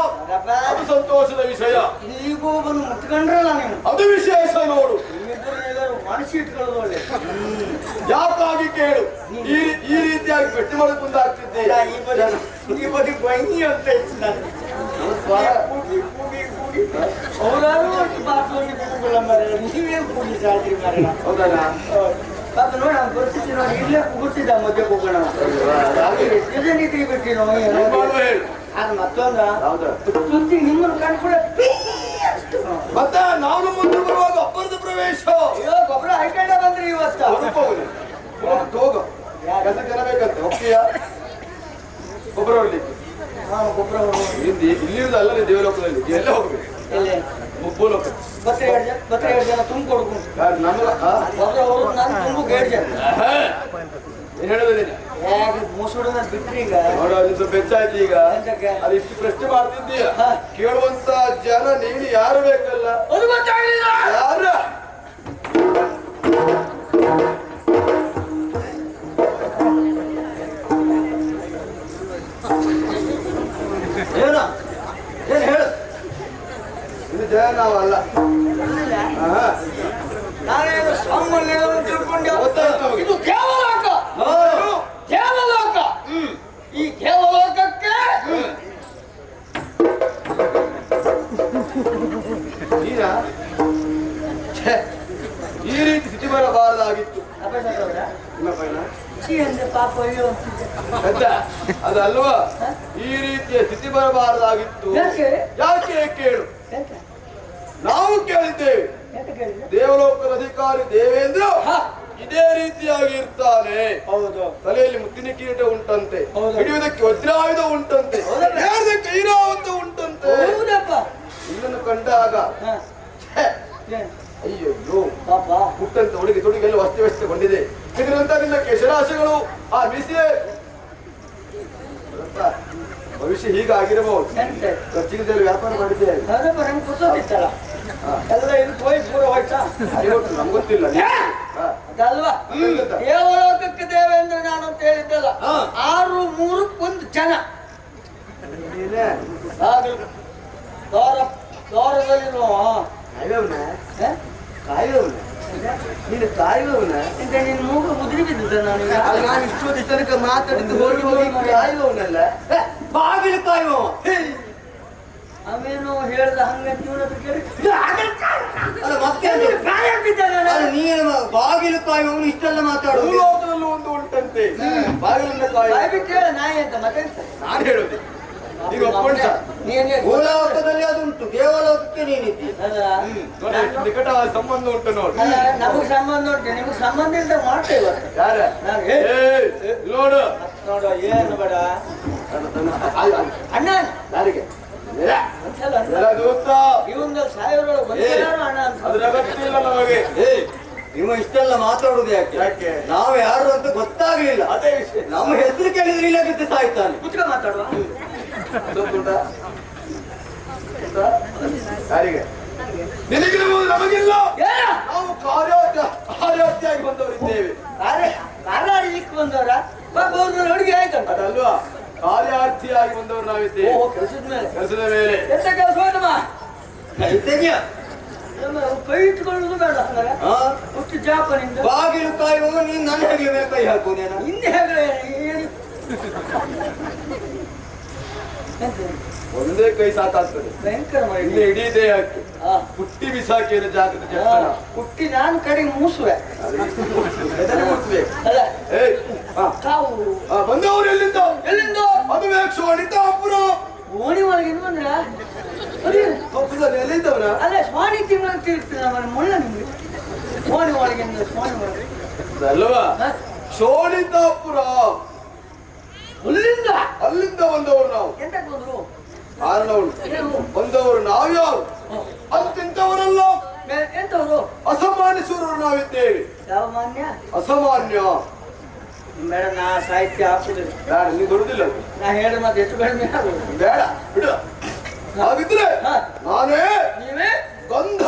ಅದು ಸಂತೋಷದ ವಿಷಯ. ಇಲ್ಲಿಗೂ ಬಂದು ಮುಟ್ಕೊಂಡ್ರಲ್ಲ ನೀವು ಅದು ವಿಶೇಷ ನೋಡು. ನಿಮ್ಮಿಬ್ಬರು ಮನಸ್ಸು ಇಟ್ಕೊಳ್ಳೋದು ಒಳ್ಳೆ. ಯಾಕಾಗಿ ಕೇಳು. ಈ ರೀತಿಯಾಗಿ ಭೇಟಿ ಮಾಡೋದು ಮುಂದಾಗ್ತಿದ್ದೆ. ಈ ಬದಿ ಬೈನಿ ಅಂತ ಇತ್ತು ನಾನು ಕೂಗಿ ಕೂಗಿ ಕೂಗಿ ಅವರಾರು ಬಾತ್ರೂಮ್ ಕೂಗಲ್ಲ ಮರ ನೀವೇನು ಕೂಗಿ ಸಾಲ್ರಿ ಮರ ಹೌದಲ್ಲ? ಪಾಪ ನೋಡಿ ಅವ್ನು ಪರಿಸ್ಥಿತಿ ನೋಡಿ ಇಲ್ಲೇ ಕೂಗುತ್ತಿದ್ದ ಮಧ್ಯ ಕೂಗೋಣ ನೀತಿ ಬಿಟ್ಟು ಹೇಳು. ಅದು ಮತ್ತೊಂದ ಸುದ್ದಿ ನಿಮ್ಮನ್ನು ಕಂಡ್ಬಿಡ ಮತ್ತೆ ನಾನು ಮುಂದೆ ಬರುವಾಗ ಅಬ್ಬರದ ಪ್ರವೇಶ. ಅಯ್ಯೋ ಗೊಬ್ಬರ ಹೈಕಂಡ ಬಂದ್ರಿ ಇವತ್ತು ಹೋಗು ಕೆಲಸ ಜನ ಬೇಕಂತೆ ಹೋಗ್ತೀಯಾ? ಗೊಬ್ಬರ ಹೊಡ್ಲಿಕ್ಕೆ ಗೊಬ್ಬರ ಇಲ್ಲಿರುವುದಲ್ಲ ದೇವಲೋಕದಲ್ಲಿ ಎಲ್ಲ ಹೋಗ್ಬೇಕು. ಭೂಲೋಕ ಬತ್ತೆ 2 ಜನ ತುಂಬ ಕೊಡ್ಕೊಂಡು ಯಾರು ನಮ್ಗ ಅವರು ನಾನು ತುಂಬ 2 ಜನ ಏನ್ ಹೇಳೋದಿಲ್ಲ ಹೇಗೆ ಮುಸುಡನ್ನ ಬಿಟ್ರಿ ಈಗ ನೋಡು ಅದು ಬೆಚ್ಚಾಯ್ತು ಈಗ ಎಂತಕ್ಕೆ? ಅದು ಇಷ್ಟು ಪ್ರಶ್ನೆ ಮಾಡ್ತಿದ್ದೀಯ ಹಾ. ಕೇಳುವಂತ ಜನ ನೀನು ಯಾರು ಬೇಕಲ್ಲ ಅದು ಗೊತ್ತಾಗಲಿಲ್ಲ ಯಾರ ಏನ ಏನ್ ಹೇಳು ಇದು ಜನ ನಾವಲ್ಲ ಹಾ. ನಾನೇನು ಸಾಮಾನ್ಯ ತಿಳ್ಕೊಂಡೆ ಗೊತ್ತಾಯ್ತು ನಮಗೆ. ಇದು ಕೇವಲೋಕ ಕೇವಲೋಕ ಈ ಕೇವಲೋಕಕ್ಕೆ ನೀನಾ ಛೆ, ಈ ರೀತಿ ಸ್ಥಿತಿ ಬರಬಾರದಾಗಿತ್ತು ನಿಮ್ಮ ಪೈನ ಪಾಪ ಅಯ್ಯೋ ಆಯ್ತಾ? ಅದಲ್ವಾ ಈ ರೀತಿಯ ಸ್ಥಿತಿ ಬರಬಾರದಾಗಿತ್ತು ಯಾಕೆ? ಯಾಕೆ ಕೇಳು ಎಂತ ನಾವು ಕೇಳಿದ್ದೇವೆ ಎಂತ ಕೇಳಿದೆ ದೇವಲೋಕದ ಅಧಿಕಾರಿ ದೇವೇಂದ್ರ ಹಾ. ಇದೇ ರೀತಿಯಾಗಿ ಇರ್ತಾನೆ ಹೌದು ತಲೆಯಲ್ಲಿ ಮುತ್ತಿನ ಕಿರೀಟ ಉಂಟಂತೆ ಹೌದು. ಹಿಡಿಯುವುದಕ್ಕೆ ವಜ್ರಾಯುಧ ಉಂಟಂತೆ ಹೌದಪ್ಪ. ಏಳುವುದಕ್ಕೆ ಐರಾವತ ಉಂಟಂತೆ ಹೌದಪ್ಪ ಇದನ್ನು ಕಂಡಾಗ ಹಾ. ಛೆ, ಏನ್? ಅಯ್ಯಯ್ಯೋ ಪಾಪ ಹುಟ್ಟಂತೆ ಹುಡುಗಿ ತೊಡುಗೆಲ್ಲ ವಸ್ತುವಷ್ಟಗೊಂಡಿದೆ ಇದರಂತ ನಿನ್ನ ಕೇಶರಾಶಿಗಳು ಆ ಬಿಸಿಯೇ ಭವಿಷ್ಯ ಹೀಗಾಗಿರಬಹುದು ಎಂತ ಖರ್ಚಿಗದಲ್ಲಿ ವ್ಯಾಪಾರ ಮಾಡಿದ್ದೇವೆ ಹೌದಪ್ಪ ನಂಗೆ ಕುಸೋದಿತ್ತಲ್ಲ ಎಲ್ಲ ಇದು ಹೋಯ್ ಪೂರ ಹೋಯ್ತಾ ನಮ್ಗೆ ಗೊತ್ತಿಲ್ಲ ಹಾ. ಅದಲ್ವಾ ಹ್ಮ್. ದೇವಲೋಕಕ್ಕೆ ದೇವೇಂದ್ರ ನಾನು ಅಂತ ಹೇಳಿದ್ದಲ್ಲ ಹಾ. 6 3 1 ಜನ ನೀನೇ ಆಗಲಿ ದೂರದಲ್ಲಿರುವ ಕಾಯುವವನ ಕಾಯುವವನ ನೀನು ಕಾಯುವವನ ಇಂತ ನಿನ್ನ ಮೂಗು ಮುದ್ರಿ ಬಿದ್ದಿದ್ದ ನಾನು ಅದು ನಾನು ಇಷ್ಟೊಂದು ತನಕ ಮಾತಾಡಿದ್ದು ಹೋಗಿ ಹೋಗಿ ಕಾಯುವವನಲ್ಲ ಬಾಗಿಲು ಕಾಯುವವ ಅವೇನು ಹೇಳ್ದ ಹಂಗ ಇವನತ್ರ ಕೇಳಿ ಅಲ್ಲ ಮತ್ತೆ ಪ್ರಾಯ ಬಿದ್ದಾನೆ ಅದು ನೀನು ಬಾಗಿಲು ಕಾಯುವವನು ಇಷ್ಟೆಲ್ಲ ಮಾತಾಡುದು ಭೂಲೋಕದಲ್ಲೂ ಒಂದು ಉಂಟಂತೆ ಬಾಗಿಲನ್ನ ಬಾಯ್ ಕಾಯುವ ಬಿಟ್ಟು ಹೇಳ ನಾಯಿ ಅಂತ ಮತ್ತೆ ಎಂತ? ನಾನು ಹೇಳುದು ಈಗ ಒಪ್ಕೊಂಡು ಸರ್ ನೀನ್ ಹೇಳು. ಭೂಲೋಕದಲ್ಲಿ ಅದುಂಟು ದೇವಲೋಕಕ್ಕೆ ನೀನಿದ್ದಿ ಅಲ್ಲ, ನೋಡಿ ಎಷ್ಟು ನಿಕಟ ಸಂಬಂಧ ಉಂಟು ನೋಡಿ ಅಲ್ಲ, ನಮಗ್ ಸಂಬಂಧ ಉಂಟು ನಿಮ್ಗೆ ಸಂಬಂಧ ಇಲ್ದ ಮಾಡ್ತೇವೆ ಇವತ್ತು. ಯಾರ ನಾನು ನೋಡು ನೋಡು ಏನು ಬೇಡ ಅಣ್ಣ ಯಾರಿಗೆ ಒಂದ್ಸಲ ಅಣ್ಣ. ಎಲ್ಲ ದೋಸ್ತ ಜೀವನದಲ್ಲಿ ಸಾಯೋರು ಬಂದಿದ್ದಾರು ಅಣ್ಣ ಅಂತ. ಅದ್ರ ಅಗತ್ಯ ಇಲ್ಲ ನಮಗೆ ನಿಮ್ಮ ಇಷ್ಟೆಲ್ಲ ಮಾತಾಡುದು ಯಾಕೆ ಯಾಕೆ ನಾವು ಯಾರು ಅಂತ ಗೊತ್ತಾಗ್ಲಿಲ್ಲ ಅದೇ ವಿಷಯ ನಮ್ಮ ಹೆಸರು ಕೇಳಿದ್ರೆ ಇಲ್ಲ ಬಿದ್ದು ಸಾಯ್ತಾನೆ ಕುತ್ಕ ಮಾತಾಡುವ ಗೊತ್ತುಂಟಾ? ಗೊತ್ತಾ? ಯಾರಿಗೆ ನಿನಗಿರ್ಬೋದು ನಮಗಿಲ್ಲ ಏನ? ನಾವು ಕಾರ್ಯಾರ್ಥಿಯಾಗಿ ಬಂದವರಿದ್ದೇವೆ ಕಾಲಾಡಿಲಿಕ್ಕೆ ಬಂದವರ ಹುಡುಗಿ ಆಯ್ತಂತ ಅದಲ್ವಾ ಕಾರ್ಯಾರ್ಥಿಯಾಗಿ ಬಂದವರು ನಾವಿದ್ದೇವೆ ಓ ಕೆಲಸದ ಮೇಲೆ ಕೆಲಸದ ಮೇಲೆ ಎಂತ ಕೆಲಸ ಹೋದಮ್ಮ ಇದ್ದೇನ್ಯಾ? ಕೈ ಇಟ್ಕೊಳ್ಳುದು ಬೇಡ ಹಂಗಾರೆ ಹಾ? ಹುಟ್ಟು ಜಾಪನಿಂದ ಬಾಗಿಲು ಕಾಯುವ ನೀನು ನನ್ನ ಹೆಗ್ಲ ಮೇಲೆ ಕೈ ಹಾಕುವುದೇನ ಹಿಂದೆ ಹೇಗೆ ಒಂದೇ ಕೈ ಸಾಕಾಗ್ತದೆ ಭಯಂಕರ ಮಾಡಿ ಇಲ್ಲಿ ಇಡೀ ದೇಹಕ್ಕೆ ಪುಟ್ಟಿ ಬಿಸಾಕಿದ ಜಾಗೃತಿ ಜಪ್ಪನ ಹುಟ್ಟಿ ನಾನು ಕಡೆ ಮೂಸುವೆ ಎದೆಗೆ ಮುಟ್ಬೇಕು. ಅಲ್ಲ ಏಯ್, ಹಾ, ಕಾವು ಹಾ, ಬಂದವರು ಎಲ್ಲಿಂದ ಎಲ್ಲಿಂದ ಅದುವೇ ಕ್ಷೋಣಿತಾಪುರ ಓಣಿ ಒಳಗೆ ಬಂದ್ರ ಒಪ್ಪದಲ್ಲಿ ಎಲ್ಲಿದ್ದವನ ಅಲ್ಲ ಸ್ವಾಣಿ ತಿಂಗಳು ಅಂತ ಇರ್ತೀನಿ ನಮ್ಮ ಮುಳ್ಳ ನಿಮ್ಗೆ ಓಣಿ ಒಳಗೆ ಸ್ವಾಣಿ ಒಳಗೆ ಅಲ್ವಾ ಹ? ಕ್ಷೋಣಿತಾಪುರ ಅಲ್ಲಿಂದ ಅಲ್ಲಿಂದ ಬಂದವರು ನಾವು ಎಂತ ಬಂದ್ರು ಕಾರಣ ಉಂಟು ಬಂದವರು ನಾವ್ಯಾರು ಅಂತಿಂತವರಲ್ಲ ಎಂತವ್ರು ಅಸಾಮಾನ್ಯಸೂರರು ನಾವಿದ್ದೇವೆ ಯಾವ ಮಾನ್ಯ ಅಸಾಮಾನ್ಯ ಬೇಡ ನಾ ಸಾಹಿತ್ಯ ಹಾಕುದಿಲ್ಲ ಬೇಡ ನೀ ಬರುದಿಲ್ಲ ಅದು. ನಾ ಹೇಳಿ ಮತ್ತೆ ಎಷ್ಟು ಕಡಿಮೆ ಆಗುದು ಬೇಡ ಬಿಡು ಹಾಗಿದ್ರೆ ಹ. ನಾನೇ ನೀವೇ ಗಂಧ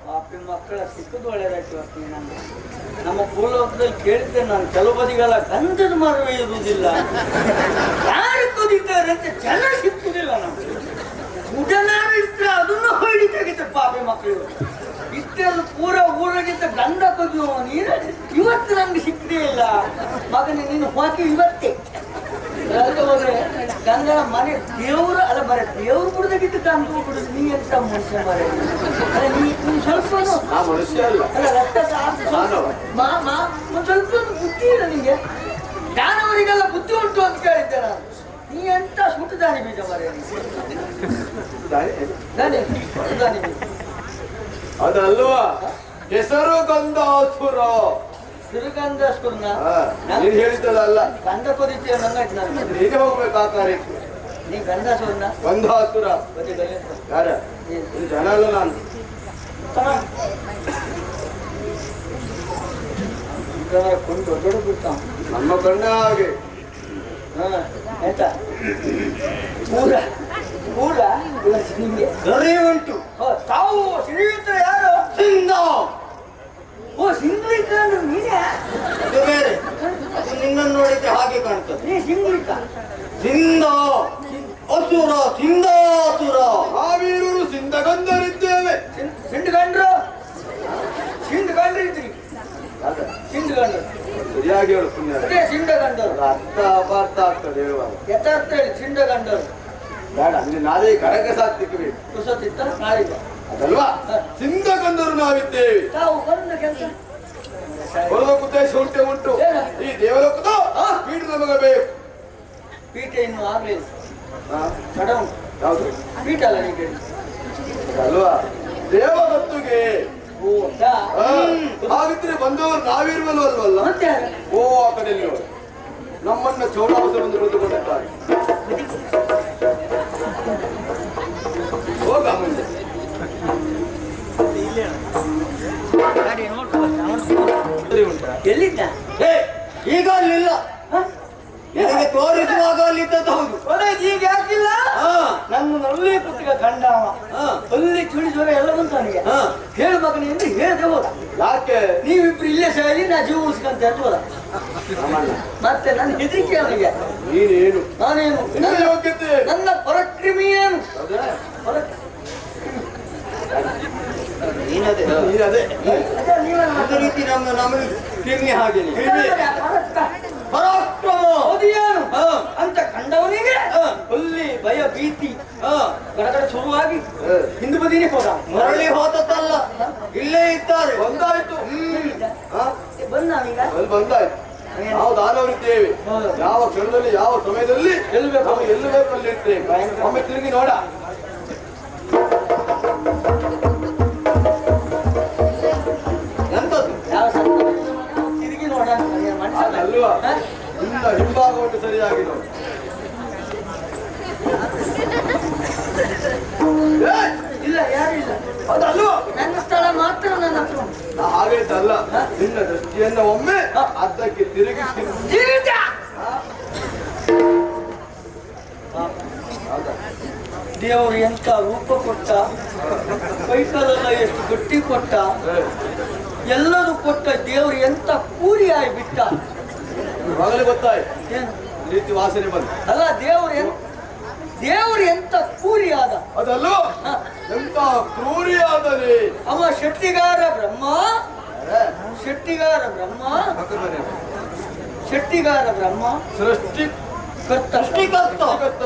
ಪಾಪಿ ಮಕ್ಕಳ ಸಿಕ್ಕದು ಒಳ್ಳೆದಾಯ್ತು ಅಪ್ಪಿ ನಮ್ಗೆ ನಮ್ಮ ಭೂಲೋಕದಲ್ಲಿ ಕೇಳಿದ್ದೆ ನಾನು ಕೆಲವು ಬದಿಗೆಲ್ಲ ಗಂಧದ ಮರವೇ ಇರುವುದಿಲ್ಲ ಯಾರು ಕುದಿತಾರೆ ಅಂತ ಜನ ಸಿಕ್ಕುದಿಲ್ಲ ನಮ್ಗೆ ಉಡನಾರು ಇದ್ರೆ ಅದನ್ನು ಹೊಡಿ ತೆಗಿತಾರೆ ಪಾಪಿ ಮಕ್ಕಳು ಇಷ್ಟೆಲ್ಲ ಪೂರ ಊರಾಗಿದ್ದ ಗಂಧ ಕೊದ್ಯುವ ನೀನು ಇವತ್ತು ನಮ್ಗೆ ಸಿಕ್ಕದೇ ಇಲ್ಲ ಮಗನ ನೀನು ಹೋಗಿ ಇವತ್ತೇ ಅಲ್ಲ ಹೋದ್ರೆ ಗಂಗನ ಮನೆ ದೇವರು ಅಲ್ಲ ಬರ ದೇವ್ರು ಕುಡ್ದಾಗಿದ್ದು ಗಂಧ ಕುಡಿದು ನೀ ಎಂತ ಮನುಷ್ಯ ಮರ ಅಲ್ಲ ನೀನು ಸ್ವಲ್ಪ ನಾ ಮನುಷ್ಯ ಅಲ್ಲ ಅಲ್ಲ ರಕ್ತ ಒಂದ್ ಸ್ವಲ್ಪ ಬುದ್ಧಿ ಇಲ್ಲ ನಿಂಗೆ ಜ್ಞಾನವರಿಗೆಲ್ಲ ಬುದ್ಧಿ ಉಂಟು ಅಂತ ಕೇಳಿದ್ದೆ ನಾನು ನೀ ಎಂತ ಸುಟ್ಟು ದಾನಿ ಬೀಜ ಮರ ದಾನಿ ಬೀಜ ಅದಲ್ವಾ ಹೆಸರು ಗಂಧಾಸುರ ಸಿರುಗಂಧ ಸ್ಕೂಲ್ನ ನೀನು ಹೇಳಿದ್ದಲ್ಲ ಗಂಧ ಕೊದಿತೀಯ ನಂಗಾಯ್ತು ನಾನು ಹೀಗೆ ಹೋಗ್ಬೇಕು ಆ ಕಾರ್ಯಕ್ಕೆ ನೀ ಗಂಧ ಸುರ್ನ ಗಂಧಾಸುರ ಬದಿ ಗಲೆ ಯಾರ ಇದು ಜನ ಅಲ್ಲ ನಾನು ಕೊಂಡು ದೊಡ್ಡ ಬಿಟ್ಟ ನಮ್ಮ ಕಣ್ಣ ಹಾಗೆ ಆಯ್ತಾ ಪೂರ ಪೂರ ಇಲ್ಲ ನಿಮಗೆ ಸರಿ ಉಂಟು. ತಾವು ಶ್ರೀಯುತ ಯಾರು ಸಿಂಧ ಓ ಸಿಂಗ್ಲಿಕ ನೀನೇ ಅದು ಬೇರೆ, ಅದು ನಿನ್ನನ್ನು ನೋಡಿದ್ರೆ ಹಾಗೆ ಕಾಣ್ತದೆ. ನೀ ಸಿಂಗ್ಲಿಕ ಸಿಂಧ ಅಸುರ, ಸಿಂಧಾಸುರ. ನಾವೀರರು ಸಿಂಧಗಂಧರಿದ್ದೇವೆ. ಸಿಂಡ್ಗಂಡ್ರು ಸಿಂಡ್ಗಂಡ್ರು ಇದ್ರಿ ಸಿಂಡ್ಗಂಡ್ರು ಸರಿಯಾಗಿ ಹೇಳು ಪುಣ್ಯ. ಅದೇ ಸಿಂಡಗಂಡರು ಅರ್ಥ ಅಪಾರ್ಥ ಆಗ್ತದೆ ಹೇಳುವಾಗ. ಯಥಾರ್ಥ ಹೇಳಿ ಸಿಂಡಗಂಡರು ಬೇಡ, ಅಂದ್ರೆ ನಾಳೆ ಕಡೆಗೆ ಸಾಕ್ತಿಕ್ಬೇಕು ಕುಸತಿತ್ತ ನಾಳಿಗೆ ಅದಲ್ವಾ? ಸಿಂಧಗಂಧರು ನಾವಿದ್ದೇವೆ. ತಾವು ಬಂದ ಕೆಲಸ ಬರುವ ಉದ್ದೇಶ ಉಂಟು. ಈ ದೇವಲೋಕದ ಪೀಠ ನಮಗೆ ಬೇಕು. ಪೀಠ ಇನ್ನು ಆಗ್ಲಿಲ್ಲ ಕಡ ಉಂಟು ಯಾವುದು ಪೀಠ ಅಲ್ಲ ನೀವು ಅಲ್ವಾ? ದೇವದತ್ತುಗೆ ಓ ಹಾಗಿದ್ರೆ ಬಂದವರು ನಾವಿರುವಲ್ವಲ್ಲ? ಮತ್ತೆ ಯಾರು? ಓ ಆ ಕಡೆಯಲ್ಲಿ ನೋಡಿ, ನಮ್ಮನ್ನ ಚೌಡಾವಸ ಬಂದು ಹಿಡಿದುಕೊಂಡಿದ್ದಾರೆ. ಹೋಗ ಮುಂದೆ. ಗಾಡಿ ನೋಡ್ಕೊಂಡು ಎಲ್ಲಿದ್ದ ಈಗ ಅಲ್ಲಿಲ್ಲ, ನಿನಗೆ ತೋರಿಸುವಾಗ ಅಲ್ಲಿದ್ದದ್ದು ಹೌದು. ಈಗ ಯಾಕಿಲ್ಲ ನನ್ನಲ್ಲಿ ಪುಸ್ತಕ ಕಂಡವ ಅಲ್ಲಿ ಚುಳಿ ಜ್ವರ ಎಲ್ಲ ಬಂತು ನನಗೆ ಹೇಳ್ಬೇಕು ಎಂದು ಹೇಳ್ದೆ ಹೋದ. ಯಾಕೆ? ನೀವಿಬ್ರು ಇಲ್ಲೇ ಸಾಯಿ ನಾ ಜೀವ ಉಳಿಸ್ಕೊಂತ ಹೋದ. ಮತ್ತೆ ನನ್ನ ಹೆದರಿಕೆ ಅವನಿಗೆ. ನೀನೇನು ನಾನೇನು ನಿನ್ನ ಯೋಗ್ಯತೆ? ನನ್ನ ಪರಕ್ರಿಮಿ ಏನು ನೀನದೇ ಅದೇ ರೀತಿ ನಮಗೆ ಕ್ರಿಮಿ ಹಾಗೆ ಪರಾಕ್ರಮ ಓದಿಯಾನು ಅಂತ ಕಂಡವನಿಗೆ ಅಲ್ಲಿ ಭಯ ಭೀತಿ ಗಡಗಡ ಶುರುವಾಗಿ ಹಿಂದು ಬದಿನೇ ಹೋದ. ಮರಳಿ ಹೋದದ್ದಲ್ಲ, ಇಲ್ಲೇ ಇದ್ದಾರೆ. ಬಂದಾಯ್ತು. ಬಂದ ನಾವೀಗ ಅಲ್ಲಿ ಬಂದಾಯ್ತು. ನಾವು ದಾನವರಿದ್ದೇವೆ. ಯಾವ ಕ್ಷಣದಲ್ಲಿ ಯಾವ ಸಮಯದಲ್ಲಿ ಎಲ್ಲಿ ಬೇಕು ಅಲ್ಲಿ ಇರ್ತೇವೆ. ಒಮ್ಮೆ ತಿರುಗಿ ನೋಡ. ಎಂತದ್ದು? ಯಾವ ತಿರುಗಿ ನೋಡ ಅಲ್ವಾ? ನಿನ್ನ ಹಿಂಭಾಗ ಉಂಟು ಸರಿಯಾಗಿ ನೋಡಿ. ಇಲ್ಲ ಯಾರು ಇಲ್ಲ, ಅದಲ್ವಾ? ನನ್ನ ಸ್ಥಳ ಮಾತ್ರ ನನ್ನ ಹತ್ರ ಉಂಟು. ಹಾಗೈತಲ್ಲ, ನಿನ್ನ ದೃಷ್ಟಿಯನ್ನ ಒಮ್ಮೆ ಅರ್ಧಕ್ಕೆ ತಿರುಗಿಸಿ. ದೇವರು ಎಂತ ರೂಪ ಕೊಟ್ಟ, ಕೈಕಾಲೆಲ್ಲ ಎಷ್ಟು ಗಟ್ಟಿ ಕೊಟ್ಟ, ಎಲ್ಲರೂ ಕೊಟ್ಟ. ದೇವರು ಎಂತ ಕೂಲಿ ಆಗಿ ಬಿಟ್ಟ. ಮಗಲಿಗೆ ಗೊತ್ತಾಯ್ತು ಏನು ರೀತಿ ವಾಸನೆ ಬಂದು. ಅಲ್ಲ ದೇವರು ಎಂತ ಕೂಲಿ ಆದ. ಅದಲ್ಲೋ ಎಂತ ಕ್ರೂರಿಯಾದರೆ ಅವ ಶೆಟ್ಟಿಗಾರ ಬ್ರಹ್ಮ, ಶೆಟ್ಟಿಗಾರ ಬ್ರಹ್ಮ, ಶೆಟ್ಟಿಗಾರ ಬ್ರಹ್ಮ, ಸೃಷ್ಟಿ ಕರ್ತ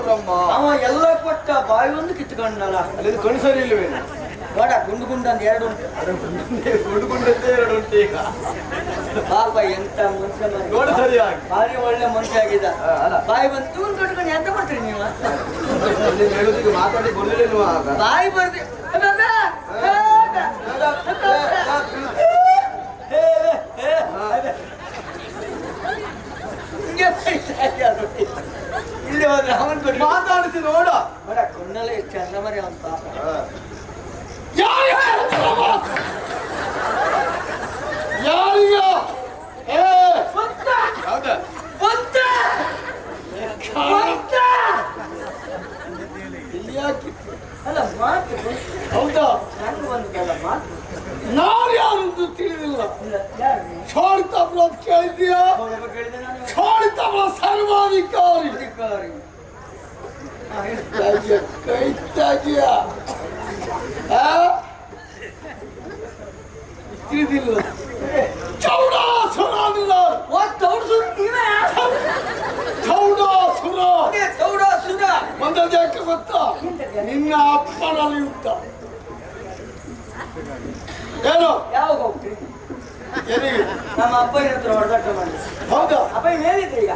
ಬ್ರಹ್ಮ. ಅವ ಎಲ್ಲ ಕೊಟ್ಟ, ಬಾಯಿ ಒಂದು ಕಿತ್ಕೊಂಡಲ್ಲ. ಅಲ್ಲಿ ಕಣ್ ಸರಿ ಇಲ್ವೇನು? ಬೇಡ, ಗುಂಡು ಗುಂಡಂದು ಎರಡು ಉಂಟು. ಹುಡುಕೊಂಡದ್ದೇ ಎರಡು ಉಂಟು ಈಗ. ಪಾಪ ಎಂತ ಮನುಷ್ಯ ನೋಡಿ ಸರಿಯಾಗಿ ಭಾರಿ ಒಳ್ಳೆ ಮನುಷ್ಯ ಆಗಿದ್ದ. ಅಲ್ಲ ಬಾಯಿ ಬಂತು ಒಂದು ಕಟ್ಕೊಂಡು ಎಂತ ಮಾಡ್ತೀರಿ ನೀವು? ಹೇಳುದಿಗೆ ಮಾತಾಡಿ ಬರಲಿಲ್ವ ಆಗ? ಬಾಯಿ ಬರ್ದಿ ಇಲ್ಲಿ ಹೋದ್ರೆ ಅವನ್ ಕೊಟ್ಟು ಮಾತಾಡಿಸಿ ನೋಡ. ಬೇಡ, ಕೊಂಡಲ್ಲ ಎಷ್ಟು ಚಂದ ಮರಿ ಅವನ್ ಪಾಪ. ಹೌದಾ? ಅಲ್ಲ ಮಾತು ಹೌದಾ? ನಂಗೆ ಬಂದಲ್ಲ ಮಾತು. ನಾವು ಯಾರು ತಿಳಿದಿಲ್ಲ. ಯಾರು ಛೋಡಿತಬ್ಲ ಕೇಳಿದ್ಯಾ? ಕೇಳಿದೆ ನಾನು. ಛೋಡಿತಬ್ಲ ಸರ್ವಾಧಿಕಾರಿ. ಅಧಿಕಾರಿ ಕೈ ತಾಗಿಯ ತಿಳಿದಿಲ್ಲ. ಚೌಡಾಸುರ ಚೌಡಾಸುರ ಚೌಡಾಸುರ ಬಂದದ್ಯಾಕೆ ಗೊತ್ತಾ? ನಿನ್ನ ಅಪ್ಪನಲ್ಲಿ ಯುದ್ಧ. ಏನು ಯಾವಾಗ ಹೋಗ್ತೀರಿ? ಎಲ್ಲಿಗೆ? ನಮ್ಮ ಅಪ್ಪನ ಹತ್ರ ಹೊಡೆದಾಟ ಮಾಡಿ. ಹೌದಾ? ಅಪ್ಪ ಹೇಳಿದ್ರಿ ಈಗ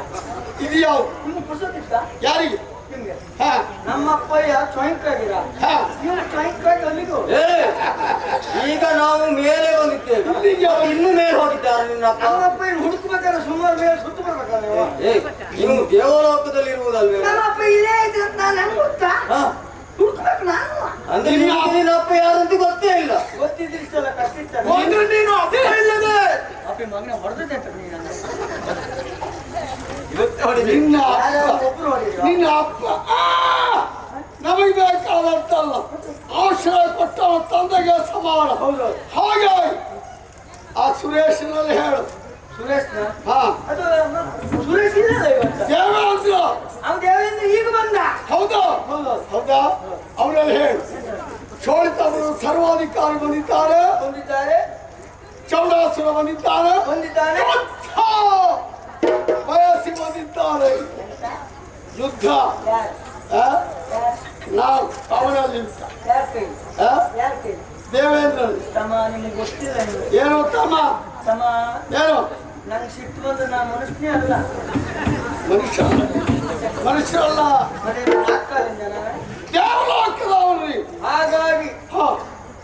ಇದು ಯಾವುದು? ನಿಮ್ಗೆ ಪುಸ್ತಕ ಯಾರಿಗೆ? ನಿಮ್ಗೆ ಹಾ ನಮ್ಮ ಅಪ್ಪಯ್ಯ ಚೊಂಕಾಗಿರ ಹಾ. ನೀವು ಚೊಂಕಾಗಿ ಅಲ್ಲಿಗೂ ಈಗ ನಾವು ಮೇಲೆ ಬಂದಿದ್ದೇವೆ. ಇನ್ನು ಮೇಲೆ ಹೋಗಿದ್ದಾರೆ ನಿನ್ನ ಅಪ್ಪ. ನಮ್ಮ ಅಪ್ಪಯ್ಯ ಹುಡುಕ್ಬೇಕಾದ್ರೆ ಸುಮಾರು ಮೇಲೆ ಸುತ್ತು ಬರ್ಬೇಕಾದ್ರೆ ನೀವು ದೇವಲೋಕದಲ್ಲಿ ಇರುವುದಲ್ವೇ? ನಮ್ಮ ಅಪ್ಪ ಇಲ್ಲೇ ಇದೆ ಅಂತ ನಂಗೆ ಗೊತ್ತಾ? ಹುಡುಕ್ಬೇಕು ನಾನು. ಅಂದ್ರೆ ನಿನ್ನ ಅಪ್ಪ ಯಾರಂತ ಗೊತ್ತೇ ಇಲ್ಲ. ಗೊತ್ತಿದ್ರಿ ನಿನ್ನ ಯಾರ್ಯಾರೋ ಅಪ್ಪ ಒಬ್ರು ಹೊಡೆದ್ರು. ನಿನ್ನ ಅಪ್ಪ ನಮಗೆ ಬೇಕಾದಂತಲ್ಲ ಆಶ್ರಯ ಕೊಟ್ಟ ತಂದೆಗೆ ಸಮಾನ. ಹೌದು. ಹಾಗಾಗಿ ಆ ಸುರೇಶನಲ್ಲಿ ಹೇಳು. ಸುರೇಶ್ನ ಹಾ ಅದು ಸುರೇಶ್ ಇಲ್ಲ ಇವತ್ತು. ದೇವೇಂದ್ರ ಅವ್ನು ದೇವೇಂದ್ರ ಈಗ ಬಂದ. ಹೌದಾ ಹೌದಾ ಅವರಲ್ಲಿ ಹೇಳು. ಚೋಳಿತವರು ಸರ್ವಾಧಿಕಾರಿ ಬಂದಿದ್ದಾರೆ, ಬಂದಿದ್ದಾರೆ, ಚೌಡಾಸುರ ಬಂದಿದ್ದಾರೆ, ಬಂದಿದ್ದಾನೆ. ಯುದ್ಧ ಬಯಸಿ ಬಂದಿದ್ದಾರೆ. ಯುದ್ಧ ಯಾರು? ಆ? ಯಾರು? ನಾವು ಅವರಲ್ಲಿ ಯಾರ ಕೈ? ಆ? ಯಾರ ಕೈ? ದೇವೇಂದ್ರ ತಮ್ಮ ನಿಮಗೆ ಗೊತ್ತಿಲ್ಲ ನೀವು. ಏನೋ ತಮ್ಮ ತಮ್ಮ ಏನೋ ನಂಗೆ ಸಿಟ್ಟು ಬಂದು ನಾ ಮನುಷ್ಯನೇ ಅಲ್ಲ. ಮನುಷ್ಯ ಮನುಷ್ಯರಲ್ಲ ಮತ್ತೆ ನಾಲ್ಕಾಲಿಂದ ನಾನು. ದೇವಲೋಕದವ್ರಿ. ಹಾಗಾಗಿ ಹಾ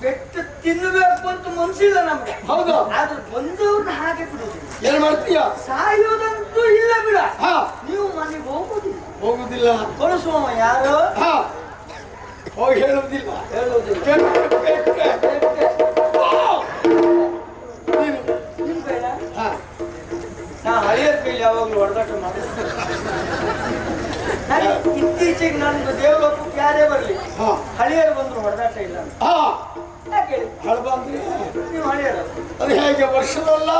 ಪೆಟ್ಟು ತಿನ್ನಬೇಕು ಅಂತ ಮನ್ಸಿಲ್ಲ ನಮ್ಗೆ. ಹೌದಾ ಆದ್ರೆ ಬಂದವ್ರನ್ನ ಹಾಗೆ ಬಿಡುದಿಲ್ಲ. ಏನ್ ಮಾಡ್ತೀಯ? ಸಾಯೋದಂತೂ ಇಲ್ಲ ಬಿಡ. ಹಾ ನೀವು ಮನೆಗೆ ಹೋಗುದಿಲ್ಲ. ಹೋಗುದಿಲ್ಲ. ಕಳಿಸುವ ಯಾರು ಹಾ ಹೋಗಿ ಹೇಳುವುದಿಲ್ಲ. ಹೇಳುವುದಿಲ್ಲ. ನೀನು ನಿಮ್ ಬೇಡ. ಹಾ ನಾ ಹಳೆಯರ ಕೈಲಿ ಯಾವಾಗ್ಲೂ ಹೊಡೆದಾಟ ಮಾಡಿಸ್ತೀನಿ. ಇತ್ತೀಚೆಗೆ ನನ್ಗೆ ದೇವಲೋಕಕ್ಕೆ ಯಾರೇ ಬರ್ಲಿ ಹಾ ಹಳೆಯರು ಬಂದ್ರು ಹೊಡೆದಾಟ ಇಲ್ಲ. ಹಾ ಯಾಕೆ ಹೇಳಿ? ಹಳ ಬಂದ್ರೆ ನೀವು ಹಳೆಯರು ಅದು ಹೇಗೆ ವರ್ಷದಲ್ಲ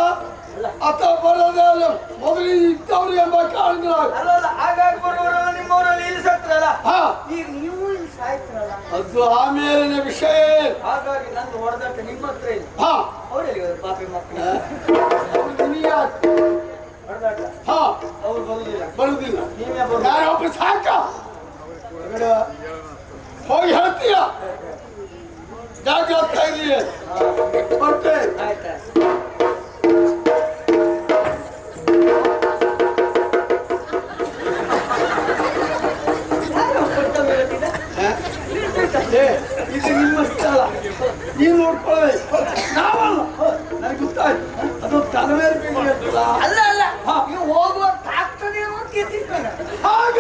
ಅಥವಾ ಬರೋದಲ್ಲ ಮೊದಲು ಇದ್ದವ್ರು ಎಂಬ ಕಾರಣದಾಗ. ಅಲ್ಲ ಆಗಾಗ ಬರುವವರೆಲ್ಲ ನಿಮ್ಮವರೆಲ್ಲ ಇಲ್ಲಿ ಸತ್ರಲ್ಲ. ಹಾ ಈಗ ನೀವು ಇಲ್ಲಿ ಸಾಯ್ತಿರಲ್ಲ. ಅದು ಆಮೇಲಿನ ವಿಷಯ. ಹಾಗಾಗಿ ನಂದು ಹೊಡೆದಾಟ ನಿಮ್ಮ ಹತ್ರ ಇಲ್ಲ. ಹಾ ಅವರಲ್ಲಿ ಪಾಪಿ ಮಕ್ಕಳು ಹೊಡೆದಾಟ ಹಾ ಅವ್ರು ಬರುದಿಲ್ಲ. ಬರುದಿಲ್ಲ. ನೀವೇ ಬರು. ಯಾರೊಬ್ಬ ಸಾಕ ಹೊರಗಡೆ ಹೋಗಿ ಹೇಳ್ತೀಯ. ಜಾಗ್ರತೆ ಇರಲಿ. ಮತ್ತೆ ಆಯ್ತಾ? ಯಾರು ಕೊಡ್ತವೆ ಇವತ್ತಿಗೆ? ಇದು ನಿಮ್ಮ ಸ್ಥಳ, ನೀವು ನೋಡ್ಕೊಳ್ಳಿ. ನಾವಲ್ಲ, ನನಗೆ ಗೊತ್ತಾಯ್ತು. ಅದು ತಲೆ ಮೇಲೆ ಬೀಳಿರ್ತಲ್ಲ. ಅಲ್ಲ ಅಲ್ಲ ನೀವು ಹೋಗುವ ಆಗ್ತದೆ ಅಂತ ಕೇಳ್ತಿರ್ತಾನೆ. ಹಾಗ